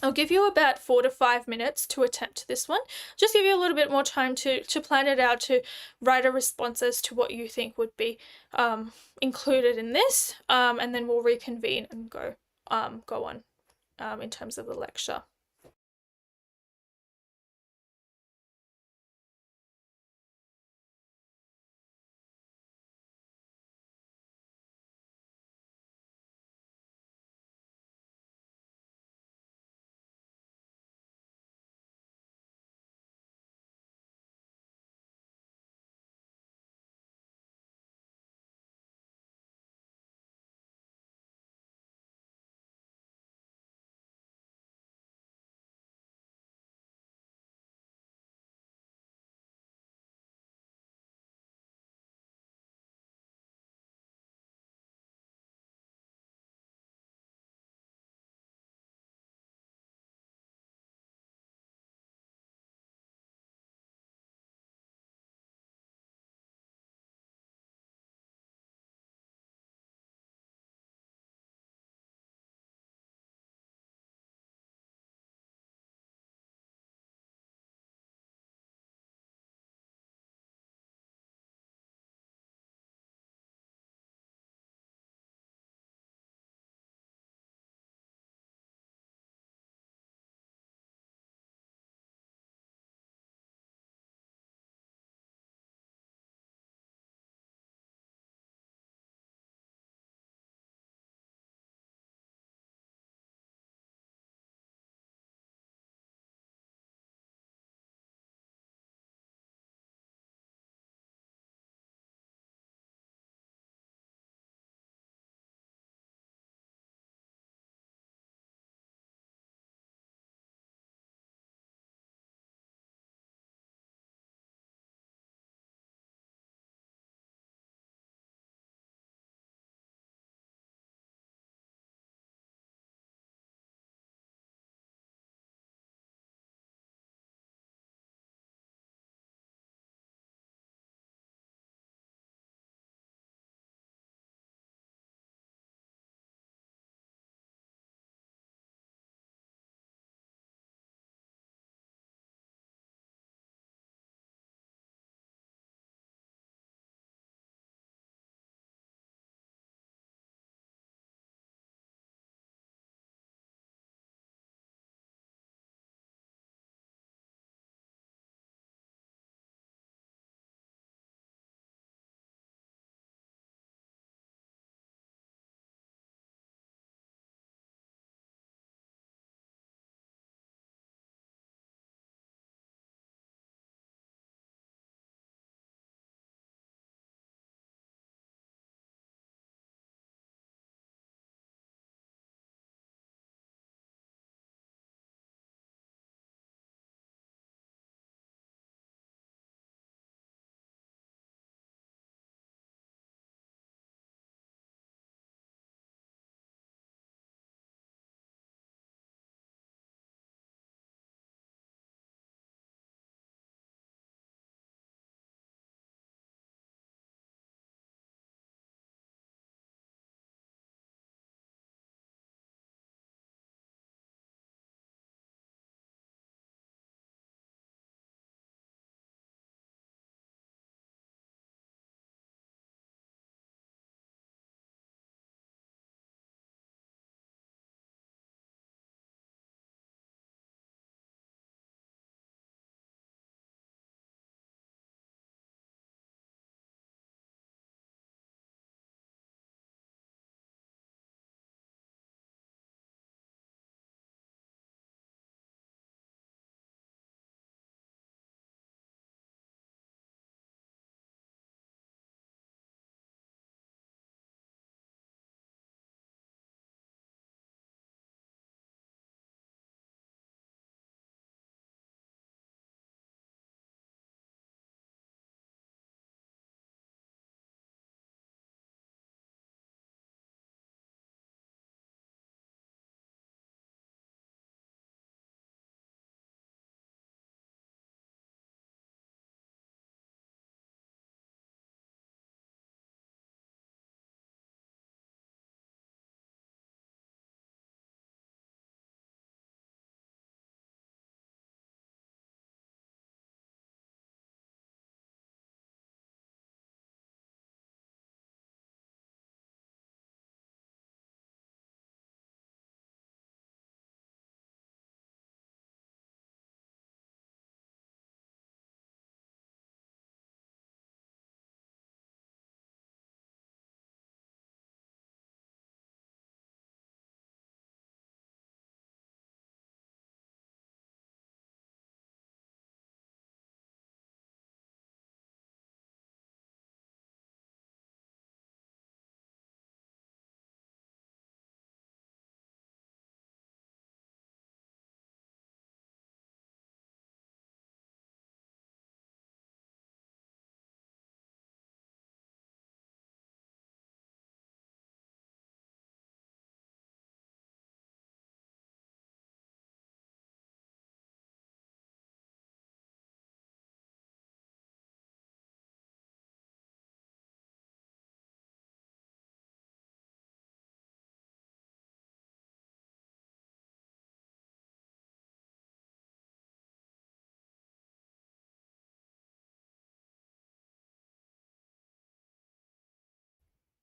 I'll give you about 4 to 5 minutes to attempt this one. Just give you a little bit more time to plan it out, to write a response as to what you think would be included in this, and then we'll reconvene and go on in terms of the lecture.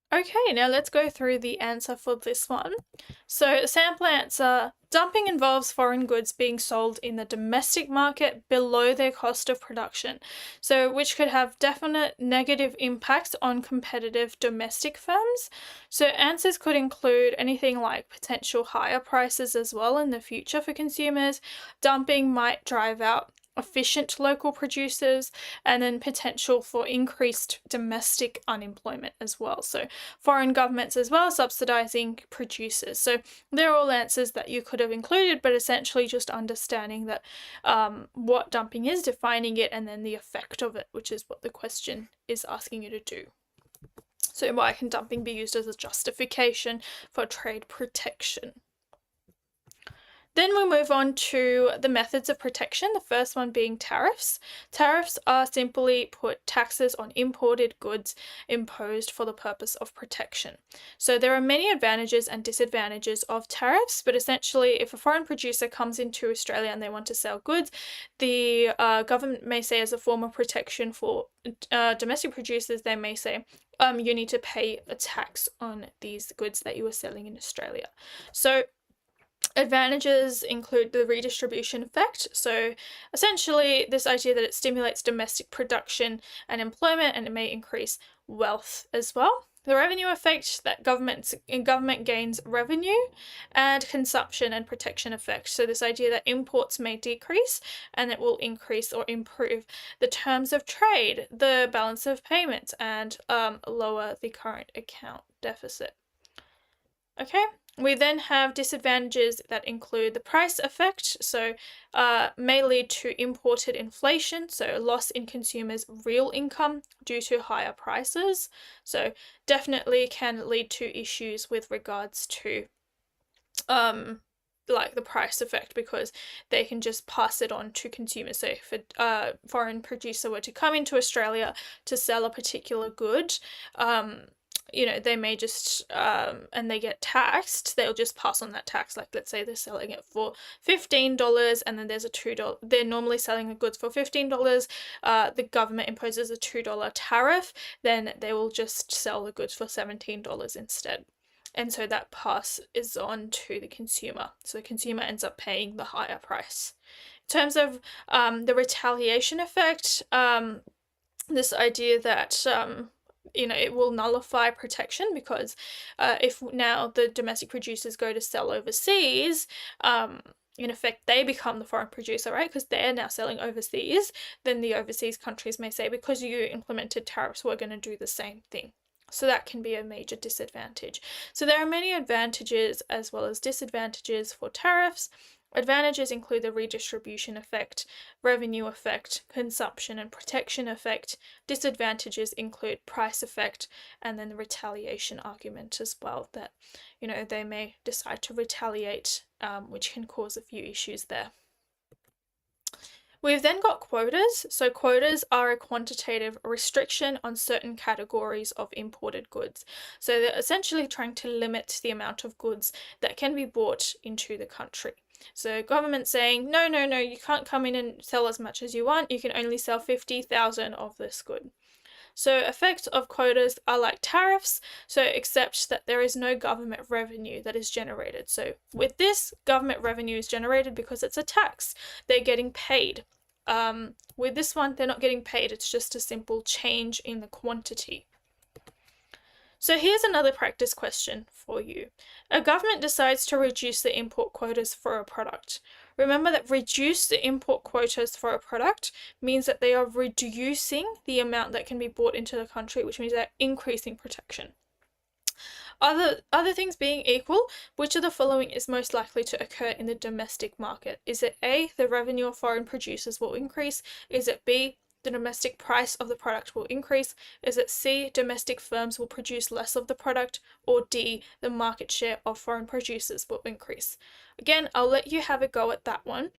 Okay, now let's go through the answer for this one. So, sample answer, dumping involves foreign goods being sold in the domestic market below their cost of production, so which could have definite negative impacts on competitive domestic firms. So, answers could include anything like potential higher prices as well in the future for consumers. Dumping might drive out efficient local producers, and then potential for increased domestic unemployment as well. So, foreign governments as well subsidizing producers. So, they're all answers that you could have included, but essentially just understanding that what dumping is, defining it, and then the effect of it, which is what the question is asking you to do. So, why can dumping be used as a justification for trade protection? Then we'll move on to the methods of protection, the first one being tariffs. Tariffs are simply put taxes on imported goods imposed for the purpose of protection. So there are many advantages and disadvantages of tariffs, but essentially if a foreign producer comes into Australia and they want to sell goods, the government may say as a form of protection for domestic producers, they may say, you need to pay a tax on these goods that you are selling in Australia. So advantages include the redistribution effect. So essentially this idea that it stimulates domestic production and employment, and it may increase wealth as well. The revenue effect, that government gains revenue, and consumption and protection effect. So this idea that imports may decrease and it will increase or improve the terms of trade, the balance of payments, and lower the current account deficit. Okay, we then have disadvantages that include the price effect, so may lead to imported inflation, so loss in consumers' real income due to higher prices. So definitely can lead to issues with regards to like the price effect, because they can just pass it on to consumers. So if a foreign producer were to come into Australia to sell a particular good, they may just, and they get taxed, they'll just pass on that tax. Like, let's say they're selling it for $15 and then there's a $2, they're normally selling the goods for $15, the government imposes a $2 tariff, then they will just sell the goods for $17 instead. And so that pass is on to the consumer. So the consumer ends up paying the higher price. In terms of the retaliation effect, this idea that it will nullify protection, because if now the domestic producers go to sell overseas, in effect they become the foreign producer, right? Because they're now selling overseas, then the overseas countries may say, because you implemented tariffs, we're going to do the same thing. So that can be a major disadvantage. So there are many advantages as well as disadvantages for tariffs. Advantages include the redistribution effect, revenue effect, consumption and protection effect. Disadvantages include price effect, and then the retaliation argument as well, that they may decide to retaliate, which can cause a few issues there. We've then got quotas. So quotas are a quantitative restriction on certain categories of imported goods. So they're essentially trying to limit the amount of goods that can be brought into the country. So government saying, no, you can't come in and sell as much as you want. You can only sell 50,000 of this good. So effects of quotas are like tariffs, so except that there is no government revenue that is generated. So with this, government revenue is generated because it's a tax. They're getting paid. With this one, they're not getting paid. It's just a simple change in the quantity. So here's another practice question for you. A government decides to reduce the import quotas for a product. Remember that reduce the import quotas for a product means that they are reducing the amount that can be brought into the country, which means they're increasing protection. Other things being equal, which of the following is most likely to occur in the domestic market? Is it A, the revenue of foreign producers will increase? Is it B, the domestic price of the product will increase? Is it C, domestic firms will produce less of the product? Or D, the market share of foreign producers will increase? Again, I'll let you have a go at that one.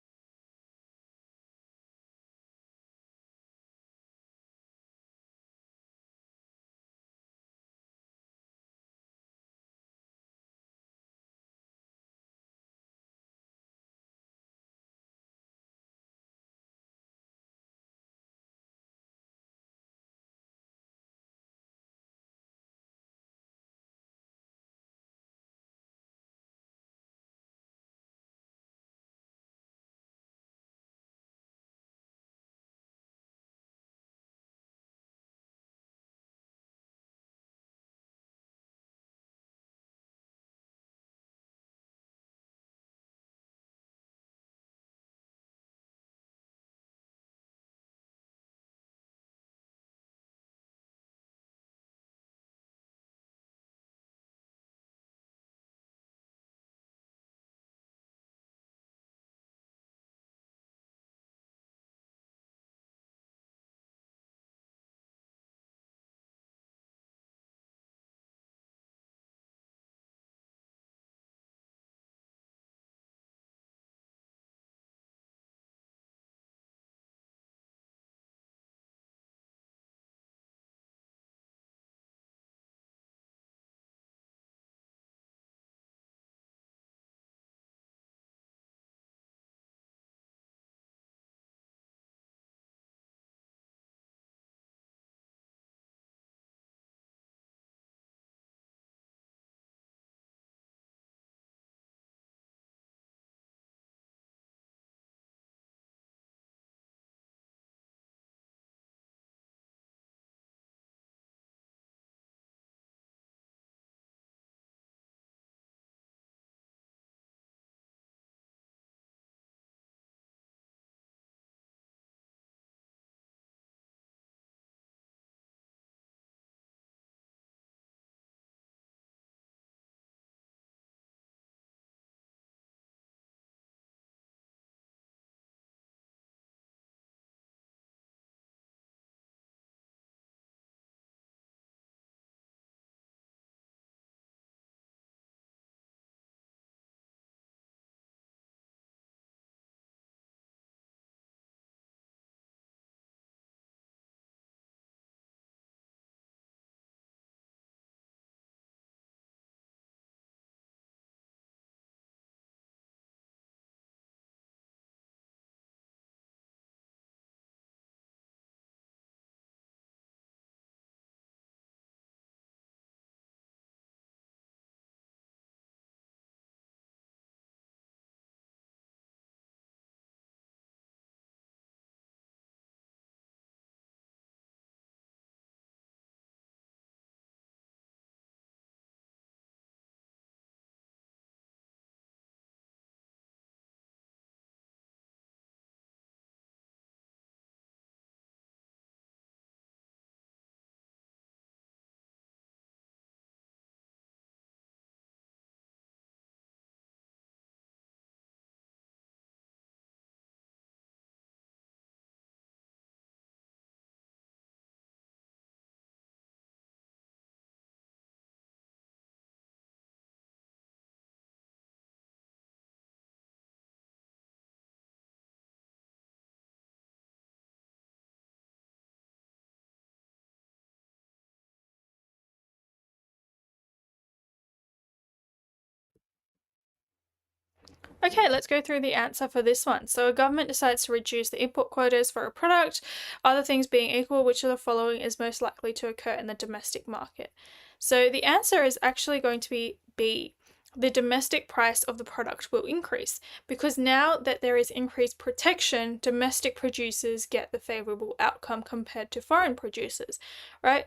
Okay, let's go through the answer for this one. So a government decides to reduce the import quotas for a product, other things being equal, which of the following is most likely to occur in the domestic market? So the answer is actually going to be B. The domestic price of the product will increase because now that there is increased protection, domestic producers get the favorable outcome compared to foreign producers, right?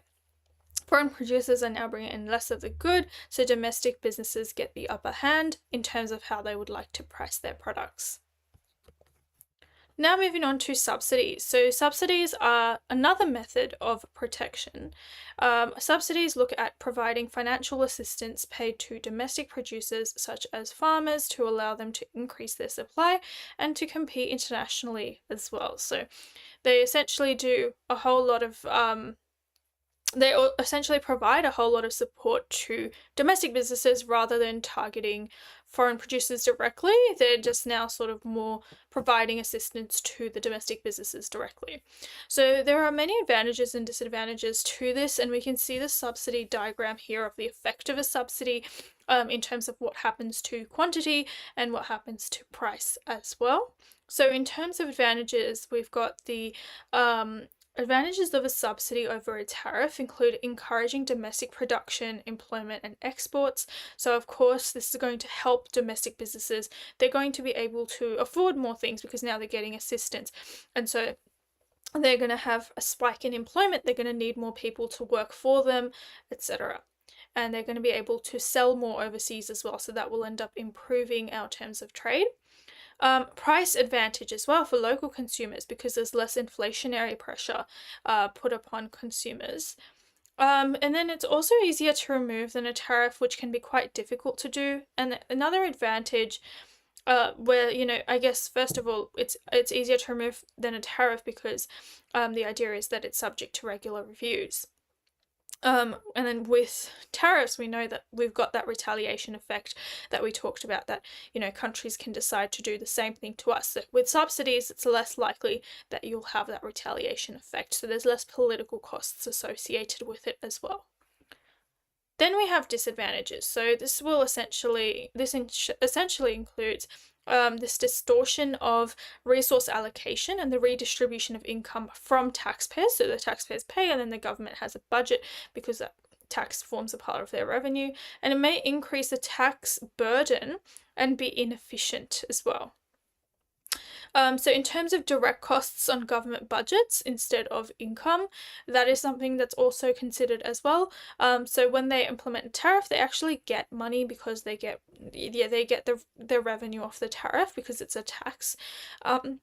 Foreign producers are now bringing in less of the good, so domestic businesses get the upper hand in terms of how they would like to price their products. Now moving on to subsidies. So subsidies are another method of protection. Subsidies look at providing financial assistance paid to domestic producers such as farmers to allow them to increase their supply and to compete internationally as well. So they essentially do a whole lot of they essentially provide a whole lot of support to domestic businesses rather than targeting foreign producers directly. They're just now sort of more providing assistance to the domestic businesses directly. So there are many advantages and disadvantages to this, and we can see the subsidy diagram here of the effect of a subsidy in terms of what happens to quantity and what happens to price as well. So in terms of advantages, we've got the advantages of a subsidy over a tariff include encouraging domestic production, employment, and exports. So, of course, this is going to help domestic businesses. They're going to be able to afford more things because now they're getting assistance. And so they're going to have a spike in employment. They're going to need more people to work for them, etc. And they're going to be able to sell more overseas as well. So that will end up improving our terms of trade. Price advantage as well for local consumers because there's less inflationary pressure put upon consumers. And then it's also easier to remove than a tariff, which can be quite difficult to do. And another advantage where, I guess, first of all, it's easier to remove than a tariff because the idea is that it's subject to regular reviews. And then with tariffs, we know that we've got that retaliation effect that we talked about, that, countries can decide to do the same thing to us. So with subsidies, it's less likely that you'll have that retaliation effect. So there's less political costs associated with it as well. Then we have disadvantages. So this essentially includes this distortion of resource allocation and the redistribution of income from taxpayers. So the taxpayers pay and then the government has a budget because that tax forms a part of their revenue. And it may increase the tax burden and be inefficient as well. So in terms of direct costs on government budgets instead of income, that is something that's also considered as well. So when they implement a tariff, they actually get money because they get the revenue off the tariff because it's a tax.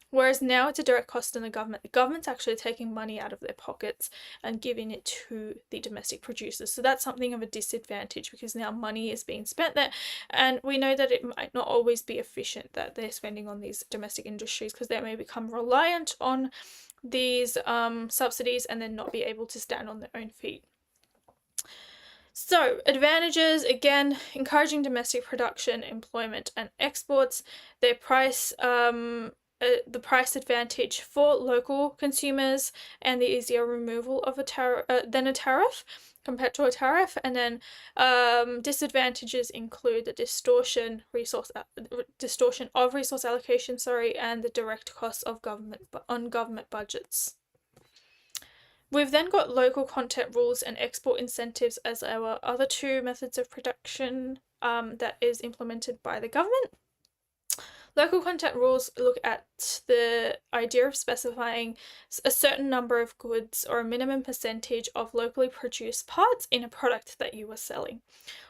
Whereas now it's a direct cost on the government. The government's actually taking money out of their pockets and giving it to the domestic producers. So that's something of a disadvantage because now money is being spent there, and we know that it might not always be efficient that they're spending on these domestic industries because they may become reliant on these subsidies and then not be able to stand on their own feet. So advantages, again, encouraging domestic production, employment, and exports. Their price, the price advantage for local consumers, and the easier removal of a tariff than a tariff compared to a tariff. And then disadvantages include the distortion of resource allocation, and the direct costs of government budgets. We've then got local content rules and export incentives as our other two methods of production that is implemented by the government. Local content rules look at the idea of specifying a certain number of goods or a minimum percentage of locally produced parts in a product that you are selling,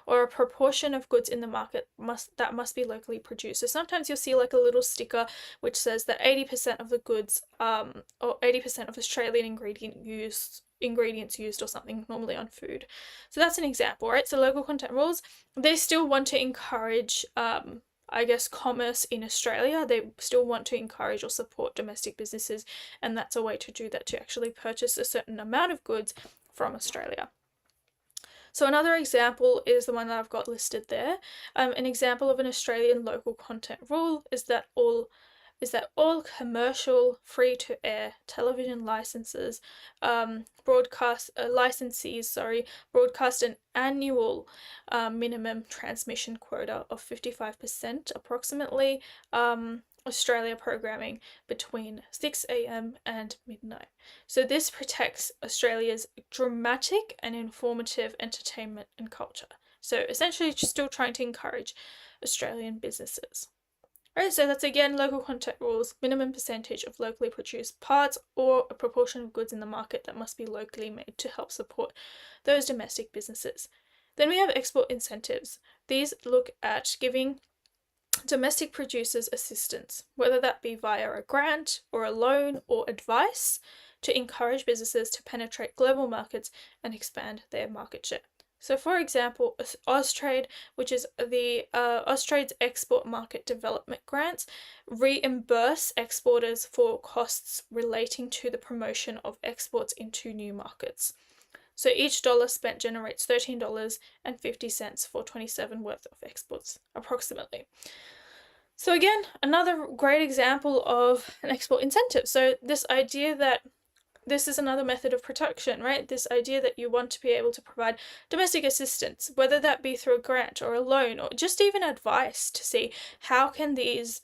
or a proportion of goods in the market that must be locally produced. So sometimes you'll see like a little sticker which says that 80% of the goods or 80% of Australian ingredients used or something, normally on food. So that's an example, right? So local content rules, they still want to encourage commerce in Australia. They still want to encourage or support domestic businesses, and that's a way to do that, to actually purchase a certain amount of goods from Australia. So another example is the one that I've got listed there. An example of an Australian local content rule is that all is that all commercial free-to-air television licenses, licensees, broadcast an annual minimum transmission quota of 55% approximately Australia programming between 6 a.m. and midnight. So this protects Australia's dramatic and informative entertainment and culture. So essentially still trying to encourage Australian businesses. Right, so that's again local content rules, minimum percentage of locally produced parts or a proportion of goods in the market that must be locally made to help support those domestic businesses. Then we have export incentives. These look at giving domestic producers assistance, whether that be via a grant or a loan or advice, to encourage businesses to penetrate global markets and expand their market share. So for example, Austrade, which is the Austrade's export market development grants, reimburse exporters for costs relating to the promotion of exports into new markets. So each dollar spent generates $13.50 for 27 worth of exports, approximately. So again, another great example of an export incentive. So this idea that this is another method of protection, right? This idea that you want to be able to provide domestic assistance, whether that be through a grant or a loan or just even advice to see how can these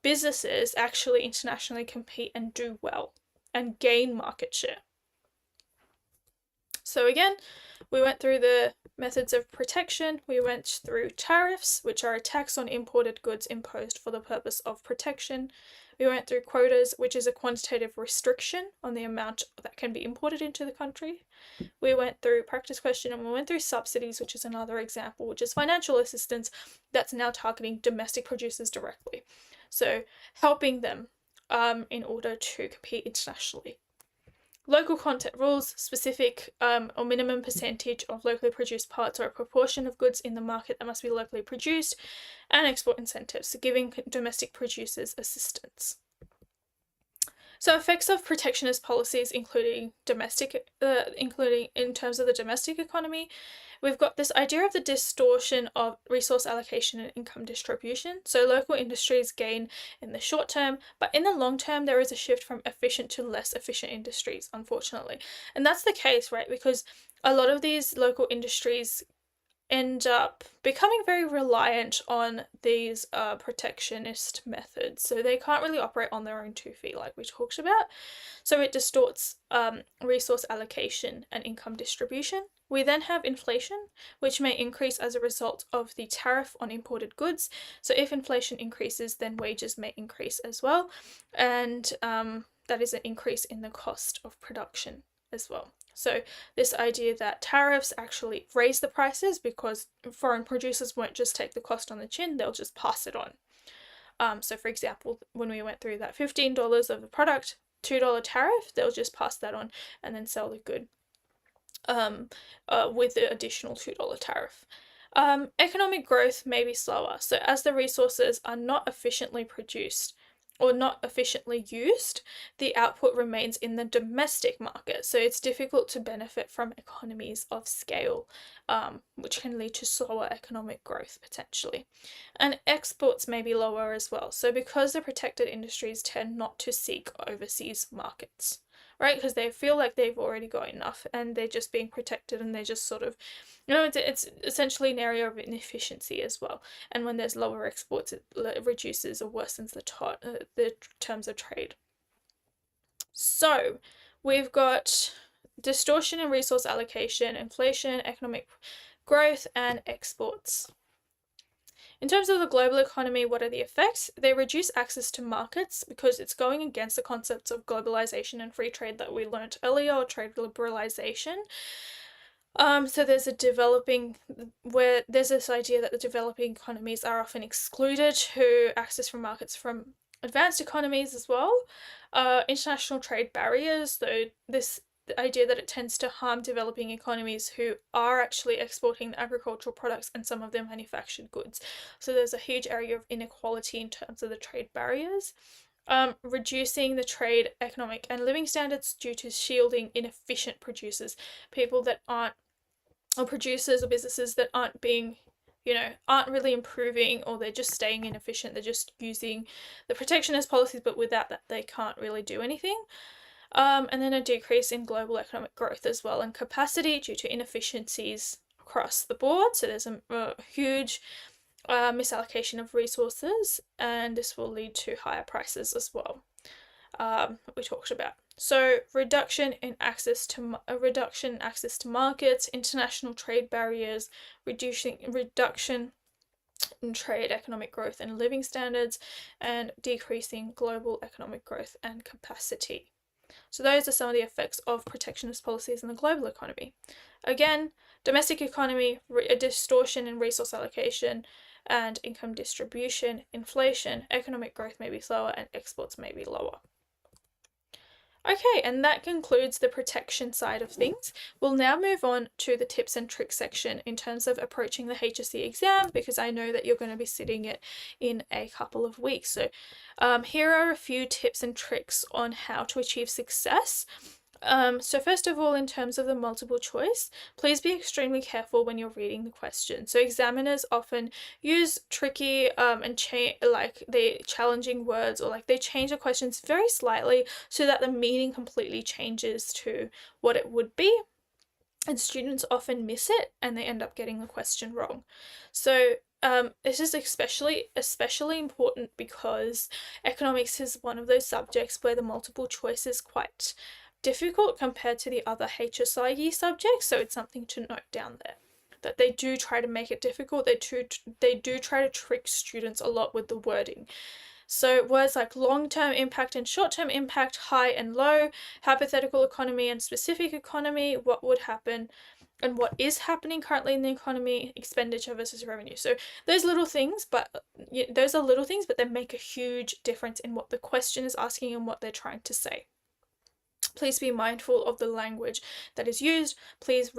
businesses actually internationally compete and do well and gain market share. So again, we went through the methods of protection. We went through tariffs, which are a tax on imported goods imposed for the purpose of protection. We went through quotas, which is a quantitative restriction on the amount that can be imported into the country. We went through practice question, and we went through subsidies, which is another example, which is financial assistance that's now targeting domestic producers directly. So helping them in order to compete internationally. Local content rules, specific or minimum percentage of locally produced parts or a proportion of goods in the market that must be locally produced, and export incentives, so giving domestic producers assistance. So effects of protectionist policies, including in terms of the domestic economy, we've got this idea of the distortion of resource allocation and income distribution. So local industries gain in the short term, but in the long term, there is a shift from efficient to less efficient industries, unfortunately. And that's the case, right? Because a lot of these local industries end up becoming very reliant on these protectionist methods. So they can't really operate on their own 2 feet like we talked about. So it distorts resource allocation and income distribution. We then have inflation, which may increase as a result of the tariff on imported goods. So if inflation increases, then wages may increase as well. And that is an increase in the cost of production as well. So this idea that tariffs actually raise the prices because foreign producers won't just take the cost on the chin, they'll just pass it on. So for example, when we went through that $15 of the product, $2 tariff, they'll just pass that on and then sell the good with the additional $2 tariff. Economic growth may be slower. So as the resources are not efficiently produced or not efficiently used, the output remains in the domestic market. So it's difficult to benefit from economies of scale, which can lead to slower economic growth potentially. And exports may be lower as well. So because the protected industries tend not to seek overseas markets, right? Because they feel like they've already got enough and they're just being protected and they just sort of, it's essentially an area of inefficiency as well. And when there's lower exports, it reduces or worsens the terms of trade. So we've got distortion in resource allocation, inflation, economic growth, and exports. In terms of the global economy, what are the effects? They reduce access to markets because it's going against the concepts of globalization and free trade that we learnt earlier, or trade liberalization. So there's this idea that the developing economies are often excluded to access from markets from advanced economies as well. International trade barriers, though the idea that it tends to harm developing economies who are actually exporting agricultural products and some of their manufactured goods. So there's a huge area of inequality in terms of the trade barriers. Reducing the trade, economic, and living standards due to shielding inefficient producers, people that aren't, or producers or businesses that aren't being aren't really improving, or they're just staying inefficient. They're just using the protectionist policies, but without that, they can't really do anything. And then a decrease in global economic growth as well, and capacity due to inefficiencies across the board. So there's a huge misallocation of resources, and this will lead to higher prices as well. We talked about. So reduction in access to markets, international trade barriers, reduction in trade, economic growth, and living standards, and decreasing global economic growth and capacity. So those are some of the effects of protectionist policies in the global economy. Again, domestic economy, a distortion in resource allocation and income distribution, inflation, economic growth may be slower, and exports may be lower. Okay, and that concludes the protection side of things. We'll now move on to the tips and tricks section in terms of approaching the HSC exam, because I know that you're going to be sitting it in a couple of weeks. So here are a few tips and tricks on how to achieve success. So first of all, in terms of the multiple choice, please be extremely careful when you're reading the question. So examiners often use tricky and challenging words, or like they change the questions very slightly so that the meaning completely changes to what it would be. And students often miss it and they end up getting the question wrong. So this is especially important because economics is one of those subjects where the multiple choice is quite difficult compared to the other HSI Year subjects, so it's something to note down there, that they do try to make it difficult. They do try to trick students a lot with the wording. So words like long-term impact and short-term impact, high and low, hypothetical economy and specific economy, what would happen and what is happening currently in the economy, expenditure versus revenue. So those little things, but those are little things, but they make a huge difference in what the question is asking and what they're trying to say. Please be mindful of the language that is used. Please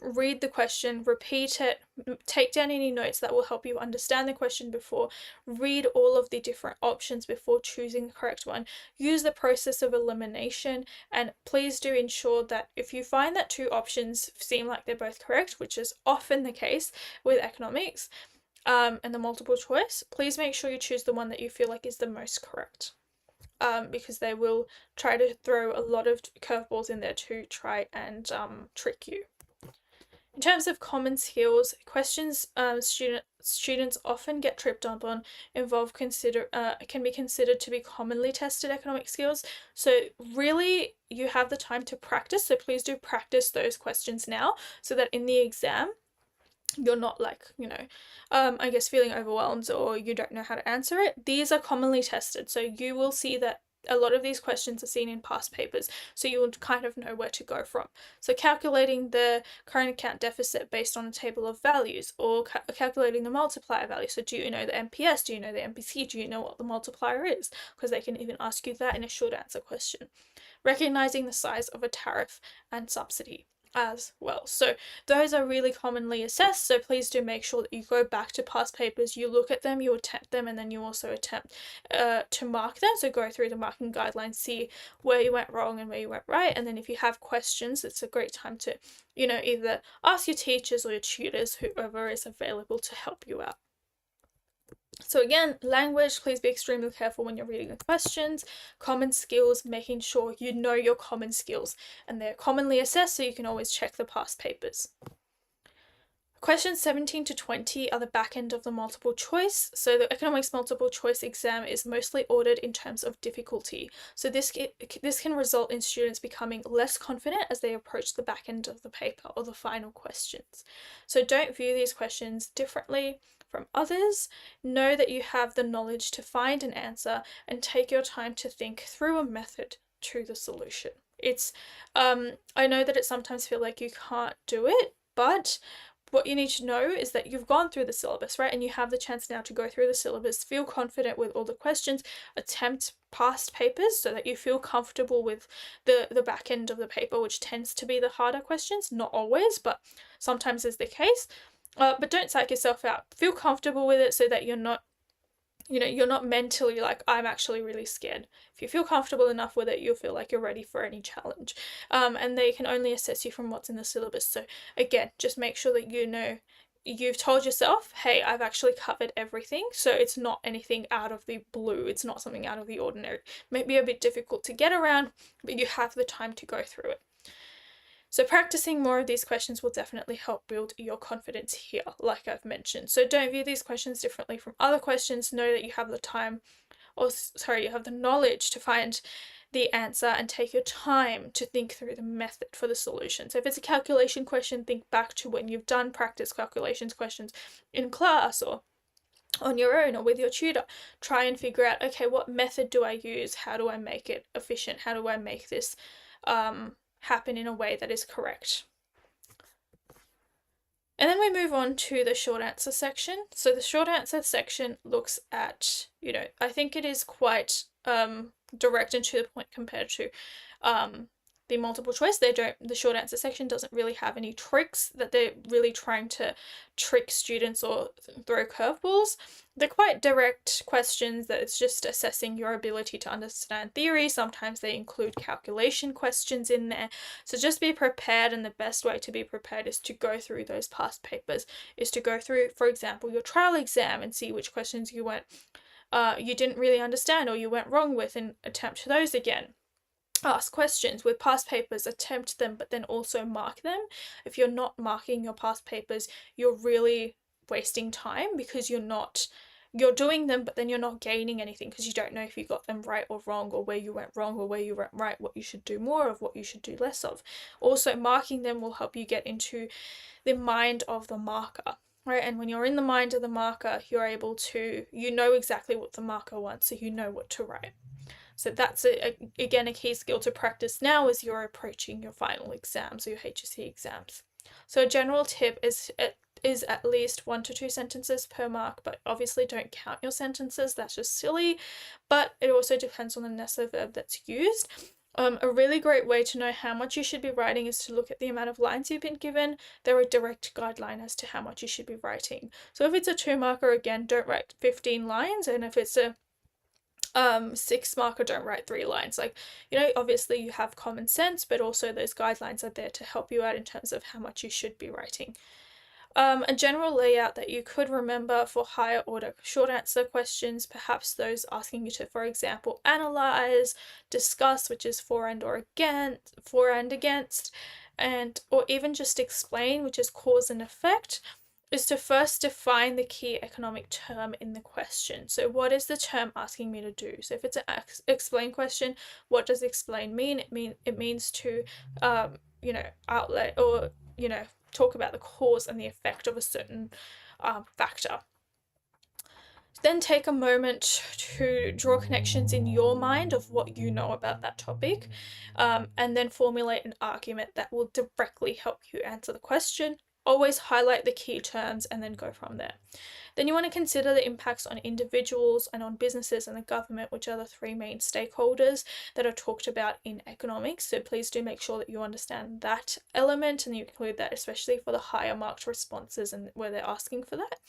read the question, repeat it, take down any notes that will help you understand the question before, read all of the different options before choosing the correct one. Use the process of elimination, and please do ensure that if you find that two options seem like they're both correct, which is often the case with economics and the multiple choice, please make sure you choose the one that you feel like is the most correct. Because they will try to throw a lot of curveballs in there to try and trick you. In terms of common skills, questions students often get tripped up on can be considered to be commonly tested economic skills. So really, you have the time to practice. So please do practice those questions now, so that in the exam, you're not like, I guess feeling overwhelmed or you don't know how to answer it. These are commonly tested. So you will see that a lot of these questions are seen in past papers. So you will kind of know where to go from. So calculating the current account deficit based on a table of values, or calculating the multiplier value. So do you know the MPS? Do you know the MPC? Do you know what the multiplier is? Because they can even ask you that in a short answer question. Recognizing the size of a tariff and subsidy as well. So those are really commonly assessed, so please do make sure that you go back to past papers, you look at them, you attempt them, and then you also attempt to mark them. So go through the marking guidelines, see where you went wrong and where you went right, and then if you have questions, it's a great time to either ask your teachers or your tutors, whoever is available to help you out. So again, language, please be extremely careful when you're reading the questions. Common skills, making sure you know your common skills, and they're commonly assessed, so you can always check the past papers. Questions 17 to 20 are the back end of the multiple choice. So the economics multiple choice exam is mostly ordered in terms of difficulty. So this can result in students becoming less confident as they approach the back end of the paper or the final questions. So don't view these questions differently from others. Know that you have the knowledge to find an answer, and take your time to think through a method to the solution. It's I know that it sometimes feels like you can't do it, but what you need to know is that you've gone through the syllabus, right? And you have the chance now to go through the syllabus, feel confident with all the questions, attempt past papers so that you feel comfortable with the back end of the paper, which tends to be the harder questions. Not always, but sometimes is the case. But don't psych yourself out. Feel comfortable with it so that you're not mentally like, I'm actually really scared. If you feel comfortable enough with it, you'll feel like you're ready for any challenge. And they can only assess you from what's in the syllabus. So again, just make sure that you know you've told yourself, hey, I've actually covered everything, so it's not anything out of the blue, it's not something out of the ordinary. Maybe a bit difficult to get around, but you have the time to go through it. So practicing more of these questions will definitely help build your confidence here, like I've mentioned. So don't view these questions differently from other questions. Know that you have the time, or sorry, you have the knowledge to find the answer and take your time to think through the method for the solution. So if it's a calculation question, think back to when you've done practice calculations questions in class or on your own or with your tutor. Try and figure out, okay, what method do I use? How do I make it efficient? How do I make this happen in a way that is correct? And then we move on to the short answer section. So the short answer section looks at, I think it is quite direct and to the point compared to the multiple choice. The short answer section doesn't really have any tricks that they're really trying to trick students or throw curveballs. They're quite direct questions that it's just assessing your ability to understand theory. Sometimes they include calculation questions in there. So just be prepared, and the best way to be prepared is to go through those past papers, is to go through, for example, your trial exam and see which questions you didn't really understand or you went wrong with, and attempt those again. Ask questions with past papers, attempt them, but then also mark them. If you're not marking your past papers, you're really wasting time, because you're doing them, but then you're not gaining anything, because you don't know if you got them right or wrong, or where you went wrong or where you went right, what you should do more of, what you should do less of. Also, marking them will help you get into the mind of the marker. Right, and when you're in the mind of the marker, you're able to, know exactly what the marker wants, so you know what to write. So that's, again, a key skill to practice now as you're approaching your final exams or your HSC exams. So a general tip is at least 1 to 2 sentences per mark, but obviously don't count your sentences, that's just silly. But it also depends on the necessary verb that's used. A really great way to know how much you should be writing is to look at the amount of lines you've been given. There are a direct guideline as to how much you should be writing. So if it's a 2 marker, again, don't write 15 lines, and if it's a 6 marker, don't write 3 lines. Obviously you have common sense, but also those guidelines are there to help you out in terms of how much you should be writing. A general layout that you could remember for higher order short answer questions, perhaps those asking you to, for example, analyze, discuss, which is for and against, or even just explain, which is cause and effect, is to first define the key economic term in the question. So what is the term asking me to do? So if it's an explain question, what does explain mean? It means to outlet or talk about the cause and the effect of a certain factor. Then take a moment to draw connections in your mind of what you know about that topic, and then formulate an argument that will directly help you answer the question. Always highlight the key terms and then go from there. Then you want to consider the impacts on individuals and on businesses and the government, which are the 3 main stakeholders that are talked about in economics. So please do make sure that you understand that element and you include that, especially for the higher marked responses and where they're asking for that.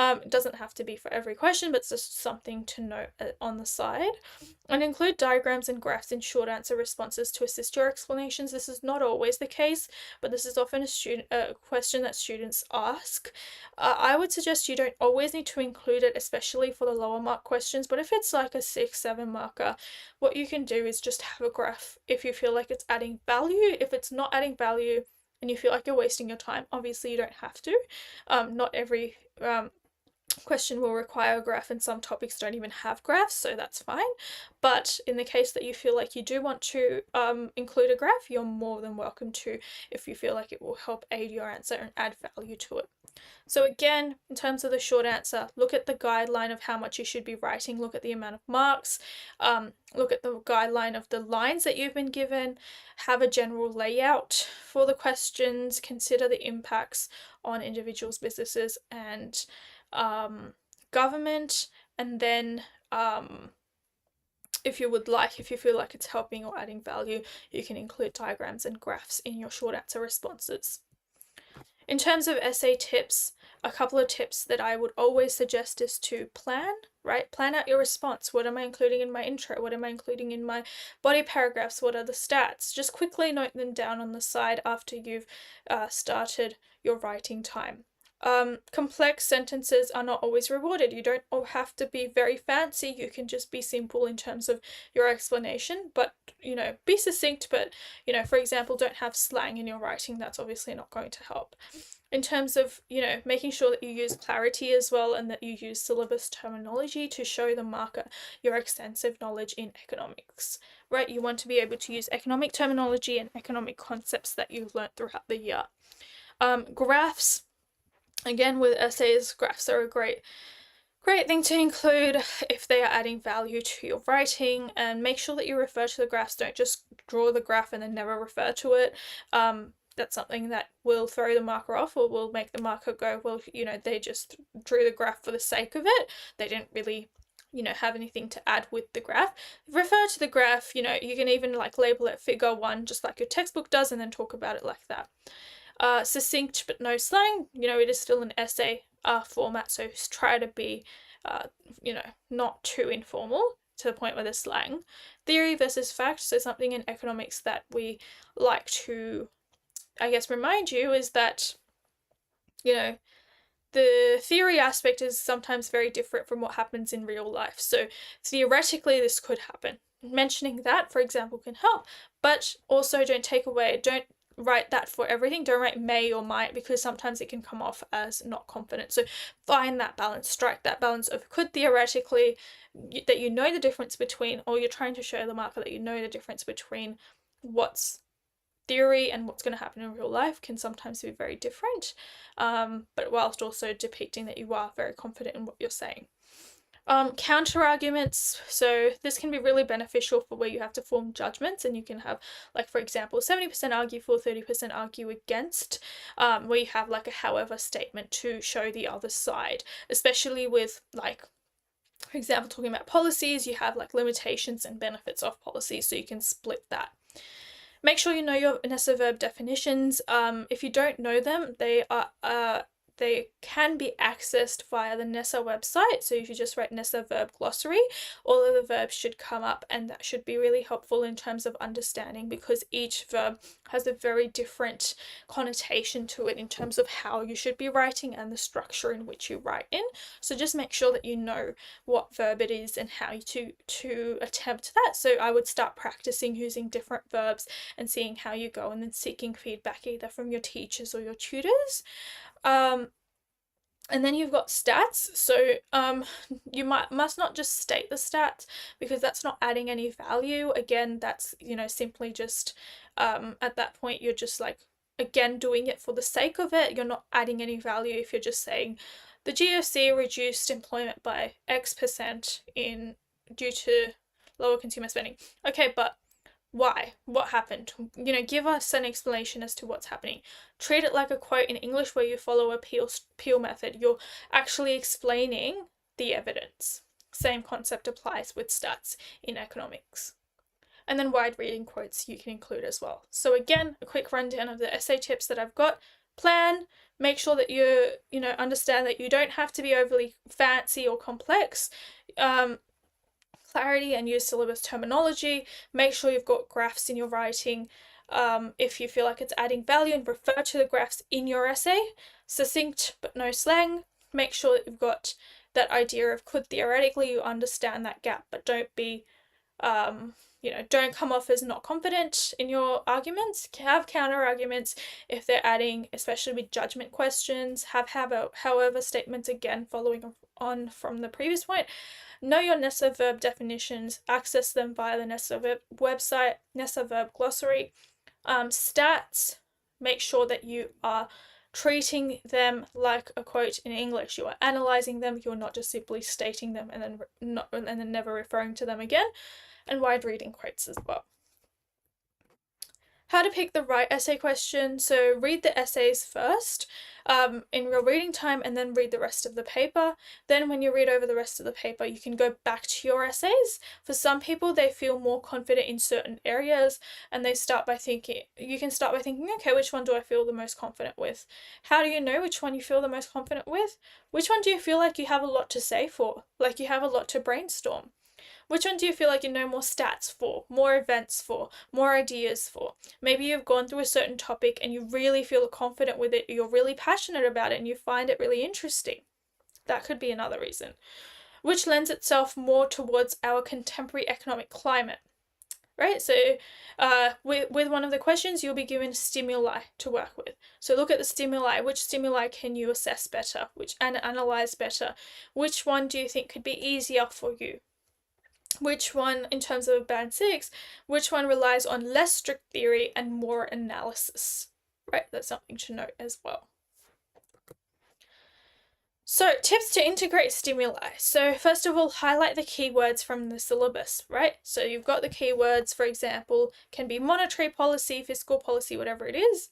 It doesn't have to be for every question, but it's just something to note on the side. And include diagrams and graphs in short answer responses to assist your explanations. This is not always the case, but this is often a question that students ask. I would suggest you don't always need to include it, especially for the lower mark questions, but if it's like a 6-7 marker, what you can do is just have a graph if you feel like it's adding value. If it's not adding value and you feel like you're wasting your time, obviously you don't have to. Not every question will require a graph, and some topics don't even have graphs, so that's fine. But in the case that you feel like you do want to include a graph, you're more than welcome to, if you feel like it will help aid your answer and add value to it. So again, in terms of the short answer, look at the guideline of how much you should be writing, look at the amount of marks, look at the guideline of the lines that you've been given, have a general layout for the questions, consider the impacts on individuals, businesses, and government, and then if you feel like it's helping or adding value, you can include diagrams and graphs in your short answer responses. In terms of essay tips, a couple of tips that I would always suggest is to plan out your response. What am I including in my intro? What am I including in my body paragraphs? What are the stats? Just quickly note them down on the side after you've started your writing time. Complex sentences are not always rewarded. You don't all have to be very fancy. You can just be simple in terms of your explanation, but, be succinct, but, for example, don't have slang in your writing. That's obviously not going to help. In terms of, making sure that you use clarity as well, and that you use syllabus terminology to show the marker your extensive knowledge in economics, right? You want to be able to use economic terminology and economic concepts that you've learned throughout the year. Graphs, again, with essays, graphs are a great thing to include if they are adding value to your writing, and make sure that you refer to the graphs. Don't just draw the graph and then never refer to it. That's something that will throw the marker off, or will make the marker go, well, they just drew the graph for the sake of it. They didn't really, have anything to add with the graph. Refer to the graph, you can even label it figure 1, just like your textbook does, and then talk about it like that. Succinct but no slang, it is still an essay format, so try to be, not too informal to the point where there's slang. Theory versus fact, so something in economics that we like to, I guess, remind you is that, the theory aspect is sometimes very different from what happens in real life. So theoretically, this could happen. Mentioning that, for example, can help, but also don't write that for everything. Don't write may or might, because sometimes it can come off as not confident. So find that balance, strike that balance of could theoretically, that the difference between, or you're trying to show the marker that the difference between what's theory and what's going to happen in real life can sometimes be very different, but whilst also depicting that you are very confident in what you're saying. Counter arguments, so this can be really beneficial for where you have to form judgments, and you can have, for example, 70% argue for, 30% argue against, where you have a however statement to show the other side, especially with for example, talking about policies. You have limitations and benefits of policies, so you can split that. Make sure you know your Nessa verb definitions. If you don't know them, they can be accessed via the Nessa website. So if you just write Nessa verb glossary, all of the verbs should come up, and that should be really helpful in terms of understanding, because each verb has a very different connotation to it in terms of how you should be writing and the structure in which you write in. So just make sure that you know what verb it is and how to attempt that. So I would start practicing using different verbs and seeing how you go, and then seeking feedback either from your teachers or your tutors. And then you've got stats. So you must not just state the stats, because that's not adding any value. Again, that's simply just at that point you're just again doing it for the sake of it. You're not adding any value if you're just saying the GFC reduced employment by X% due to lower consumer spending. Okay, but why? What happened? Give us an explanation as to what's happening. Treat it like a quote in English where you follow a Peel method. You're actually explaining the evidence. Same concept applies with stats in economics. And then wide reading quotes you can include as well. So again, a quick rundown of the essay tips that I've got. Plan. Make sure that you understand that you don't have to be overly fancy or complex. Clarity and use syllabus terminology. Make sure you've got graphs in your writing. If you feel like it's adding value, and refer to the graphs in your essay. Succinct but no slang. Make sure that you've got that idea of could theoretically, you understand that gap, but don't be don't come off as not confident in your arguments. Have counter arguments if they're adding, especially with judgment questions. Have however statements, again following on from the previous point. Know your Nessa verb definitions. Access them via the Nessa verb website, Nessa verb glossary. Stats. Make sure that you are treating them like a quote in English. You are analysing them. You're not just simply stating them and then never referring to them again. And wide reading quotes as well. How to pick the right essay question. So read the essays first in your reading time, and then read the rest of the paper. Then when you read over the rest of the paper, you can go back to your essays. For some people, they feel more confident in certain areas, and you can start by thinking, okay, which one do I feel the most confident with? How do you know which one you feel the most confident with? Which one do you feel like you have a lot to say for? Like you have a lot to brainstorm? Which one do you feel like you know more stats for, more events for, more ideas for? Maybe you've gone through a certain topic and you really feel confident with it, you're really passionate about it, and you find it really interesting. That could be another reason. Which lends itself more towards our contemporary economic climate. Right, so with one of the questions, you'll be given stimuli to work with. So look at the stimuli. Which stimuli can you assess better? And analyze better? Which one do you think could be easier for you? Which one, in terms of band 6, which one relies on less strict theory and more analysis? Right, that's something to note as well. So, tips to integrate stimuli. So, first of all, highlight the keywords from the syllabus, right? So, you've got the keywords, for example, can be monetary policy, fiscal policy, whatever it is.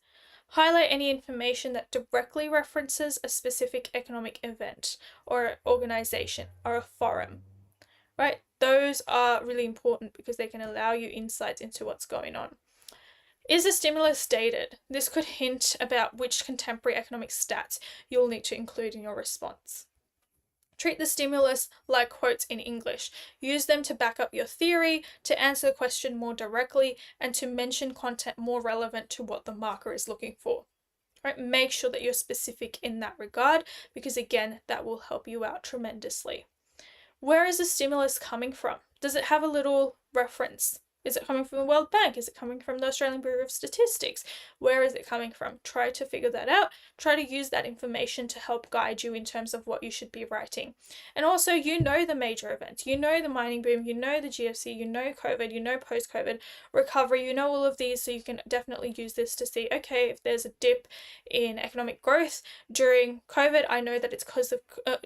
Highlight any information that directly references a specific economic event or organization or a forum, right? Those are really important because they can allow you insights into what's going on. Is the stimulus dated? This could hint about which contemporary economic stats you'll need to include in your response. Treat the stimulus like quotes in English. Use them to back up your theory, to answer the question more directly, and to mention content more relevant to what the marker is looking for. Right? Make sure that you're specific in that regard, because again, that will help you out tremendously. Where is the stimulus coming from? Does it have a little reference? Is it coming from the World Bank? Is it coming from the Australian Bureau of Statistics? Where is it coming from? Try to figure that out. Try to use that information to help guide you in terms of what you should be writing. And also, you know the major events. You know the mining boom. You know the GFC. You know COVID. You know post-COVID recovery. You know all of these, so you can definitely use this to see, okay, if there's a dip in economic growth during COVID, I know that it's because of,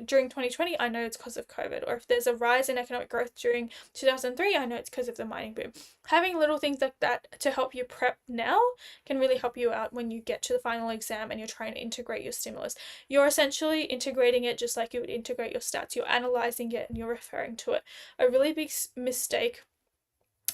during 2020, I know it's because of COVID. Or if there's a rise in economic growth during 2003, I know it's because of the mining boom. Having little things like that to help you prep now can really help you out when you get to the final exam and you're trying to integrate your stimulus. You're essentially integrating it just like you would integrate your stats. You're analyzing it and you're referring to it. A really big mistake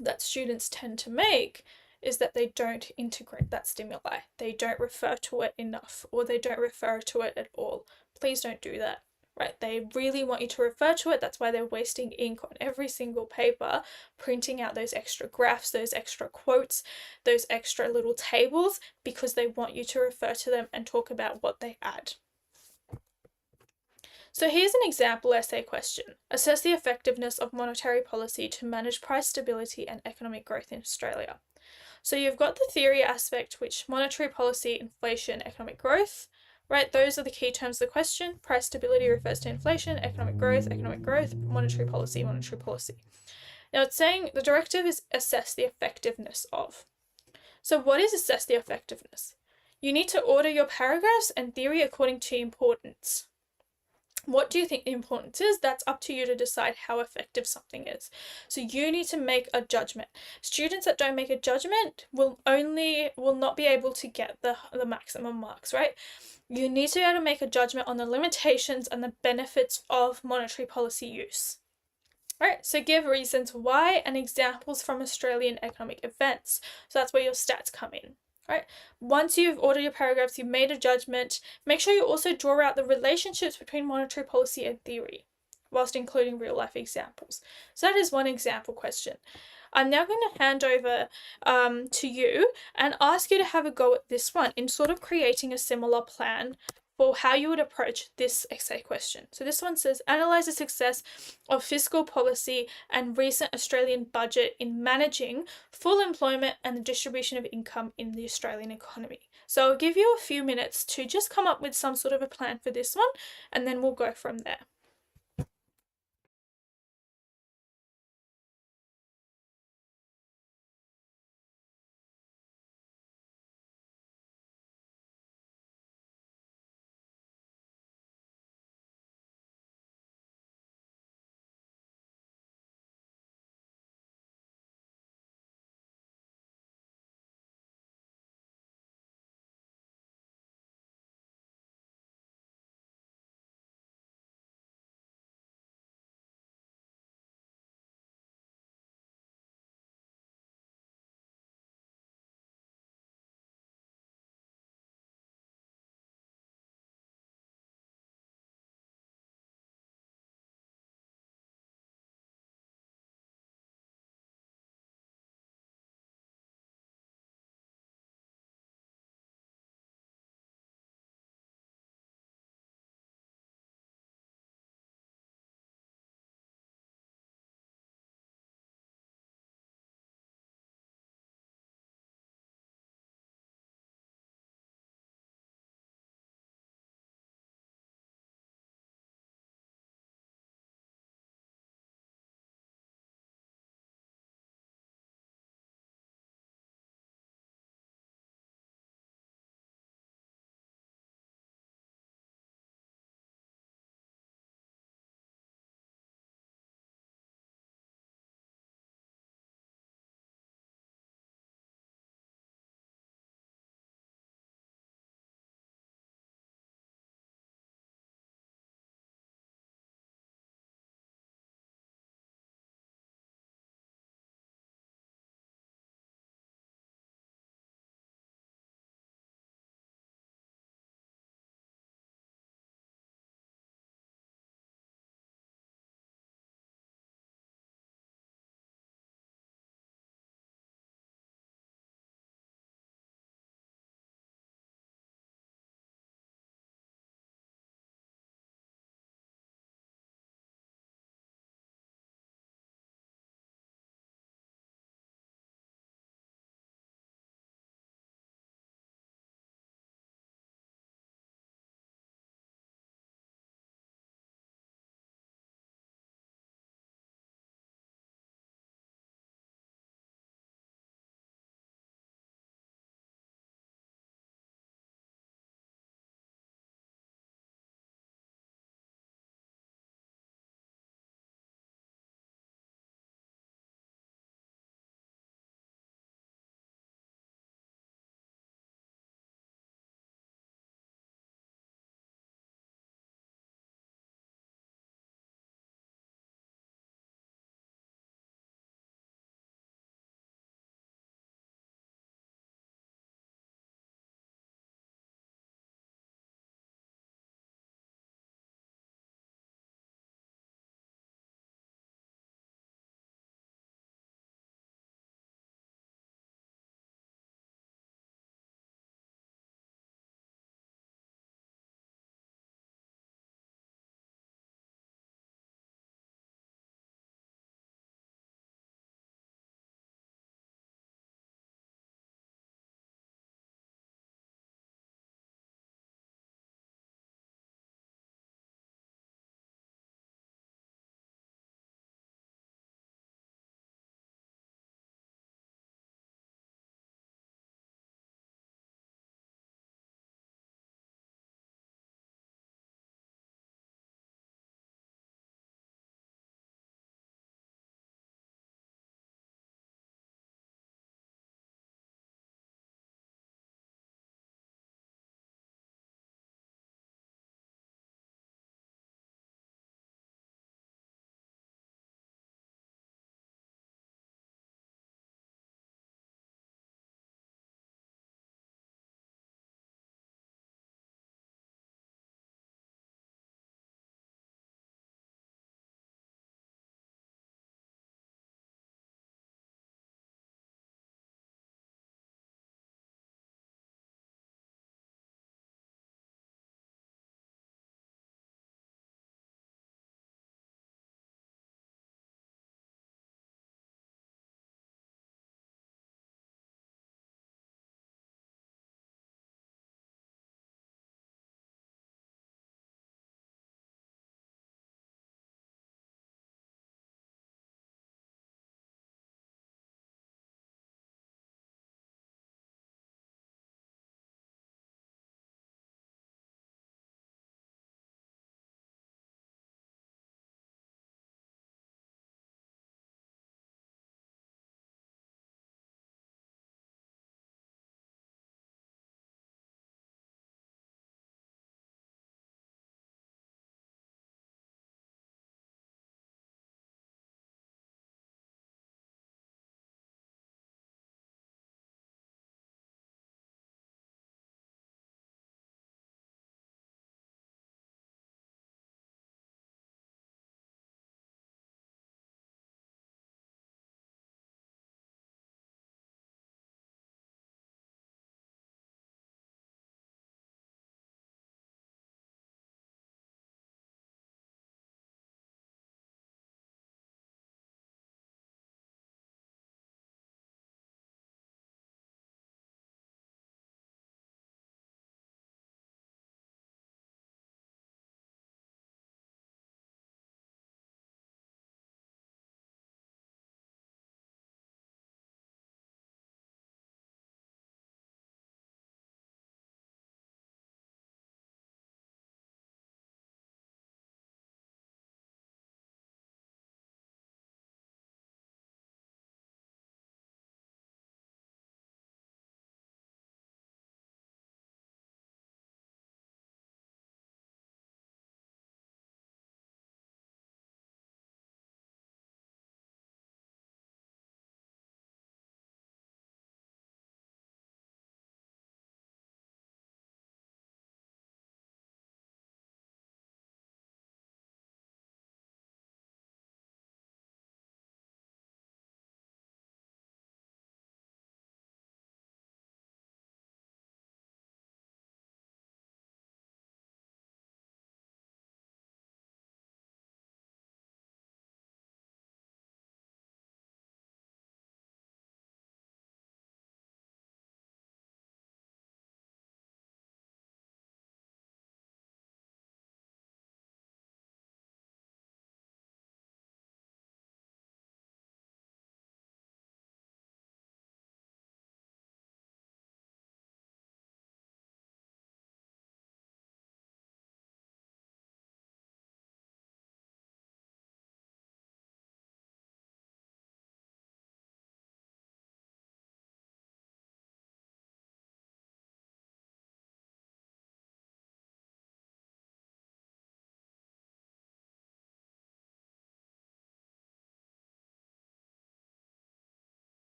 that students tend to make is that they don't integrate that stimuli. They don't refer to it enough, or they don't refer to it at all. Please don't do that. Right, they really want you to refer to it. That's why they're wasting ink on every single paper, printing out those extra graphs, those extra quotes, those extra little tables, because they want you to refer to them and talk about what they add. So here's an example essay question. Assess the effectiveness of monetary policy to manage price stability and economic growth in Australia. So you've got the theory aspect, which monetary policy, inflation, economic growth. Right, those are the key terms of the question. Price stability refers to inflation, economic growth, monetary policy, monetary policy. Now it's saying the directive is assess the effectiveness of. So what is assess the effectiveness? You need to order your paragraphs and theory according to importance. What do you think the importance is? That's up to you to decide how effective something is. So you need to make a judgment. Students that don't make a judgment will not be able to get the maximum marks, right? You need to be able to make a judgment on the limitations and the benefits of monetary policy use. Right, so give reasons why and examples from Australian economic events. So that's where your stats come in. Right. Once you've ordered your paragraphs, you've made a judgment, make sure you also draw out the relationships between monetary policy and theory, whilst including real life examples. So that is one example question. I'm now going to hand over to you and ask you to have a go at this one in sort of creating a similar plan for how you would approach this essay question. So this one says, analyze the success of fiscal policy and recent Australian budget in managing full employment and the distribution of income in the Australian economy. So I'll give you a few minutes to just come up with some sort of a plan for this one, and then we'll go from there.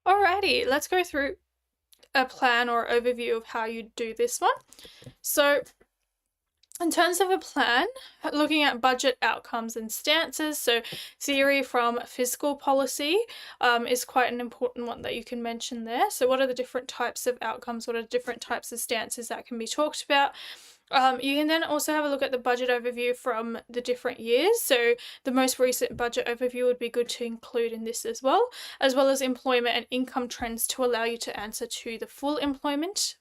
Alrighty, let's go through a plan or overview of how you do this one. So in terms of a plan, looking at budget outcomes and stances, so theory from fiscal policy is quite an important one that you can mention there. So what are the different types of outcomes? What are the different types of stances that can be talked about? You can then also have a look at the budget overview from the different years. So the most recent budget overview would be good to include in this as well as employment and income trends to allow you to answer to the full employment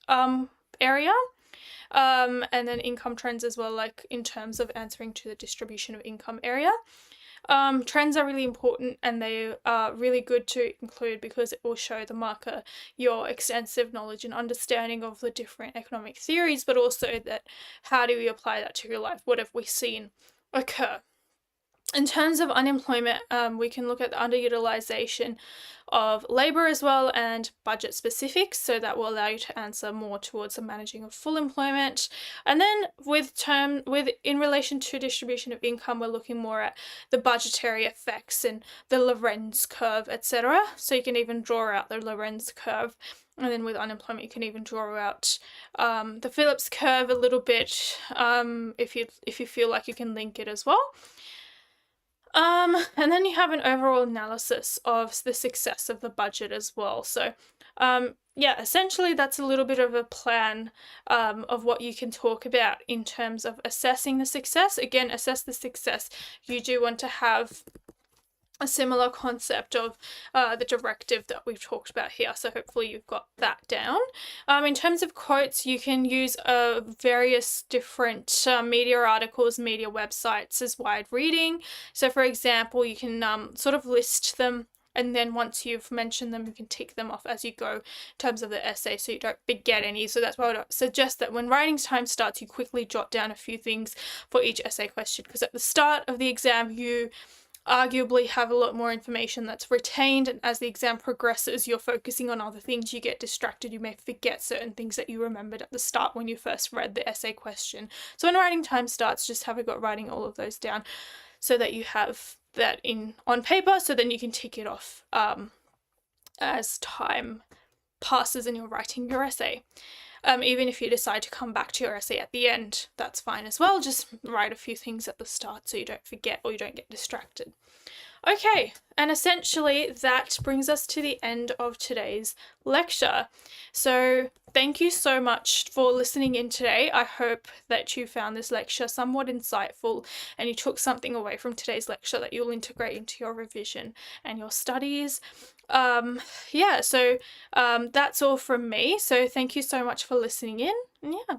area. And then income trends as well, like in terms of answering to the distribution of income area. Trends are really important, and they are really good to include because it will show the marker your extensive knowledge and understanding of the different economic theories, but also that how do we apply that to real life? What have we seen occur? In terms of unemployment, we can look at the underutilization of labour as well and budget specifics, so that will allow you to answer more towards the managing of full employment. And then in relation to distribution of income, we're looking more at the budgetary effects and the Lorenz curve, etc. So you can even draw out the Lorenz curve. And then with unemployment, you can even draw out the Phillips curve a little bit if you feel like you can link it as well. And then you have an overall analysis of the success of the budget as well. So, yeah, essentially that's a little bit of a plan of what you can talk about in terms of assessing the success. Again, assess the success. You do want to have a similar concept of the directive that we've talked about here. So hopefully you've got that down. In terms of quotes, you can use various different media articles, media websites as wide reading. So for example, you can sort of list them, and then once you've mentioned them, you can tick them off as you go in terms of the essay so you don't forget any. So that's why I would suggest that when writing time starts, you quickly jot down a few things for each essay question, because at the start of the exam, you arguably have a lot more information that's retained, and as the exam progresses, you're focusing on other things, you get distracted, you may forget certain things that you remembered at the start when you first read the essay question. So when writing time starts, just have a go writing all of those down so that you have that on paper, so then you can tick it off as time passes and you're writing your essay. Even if you decide to come back to your essay at the end, that's fine as well. Just write a few things at the start so you don't forget or you don't get distracted. Okay, and essentially that brings us to the end of today's lecture. So thank you so much for listening in today. I hope that you found this lecture somewhat insightful and you took something away from today's lecture that you'll integrate into your revision and your studies. Yeah, so that's all from me. So thank you so much for listening in. And yeah.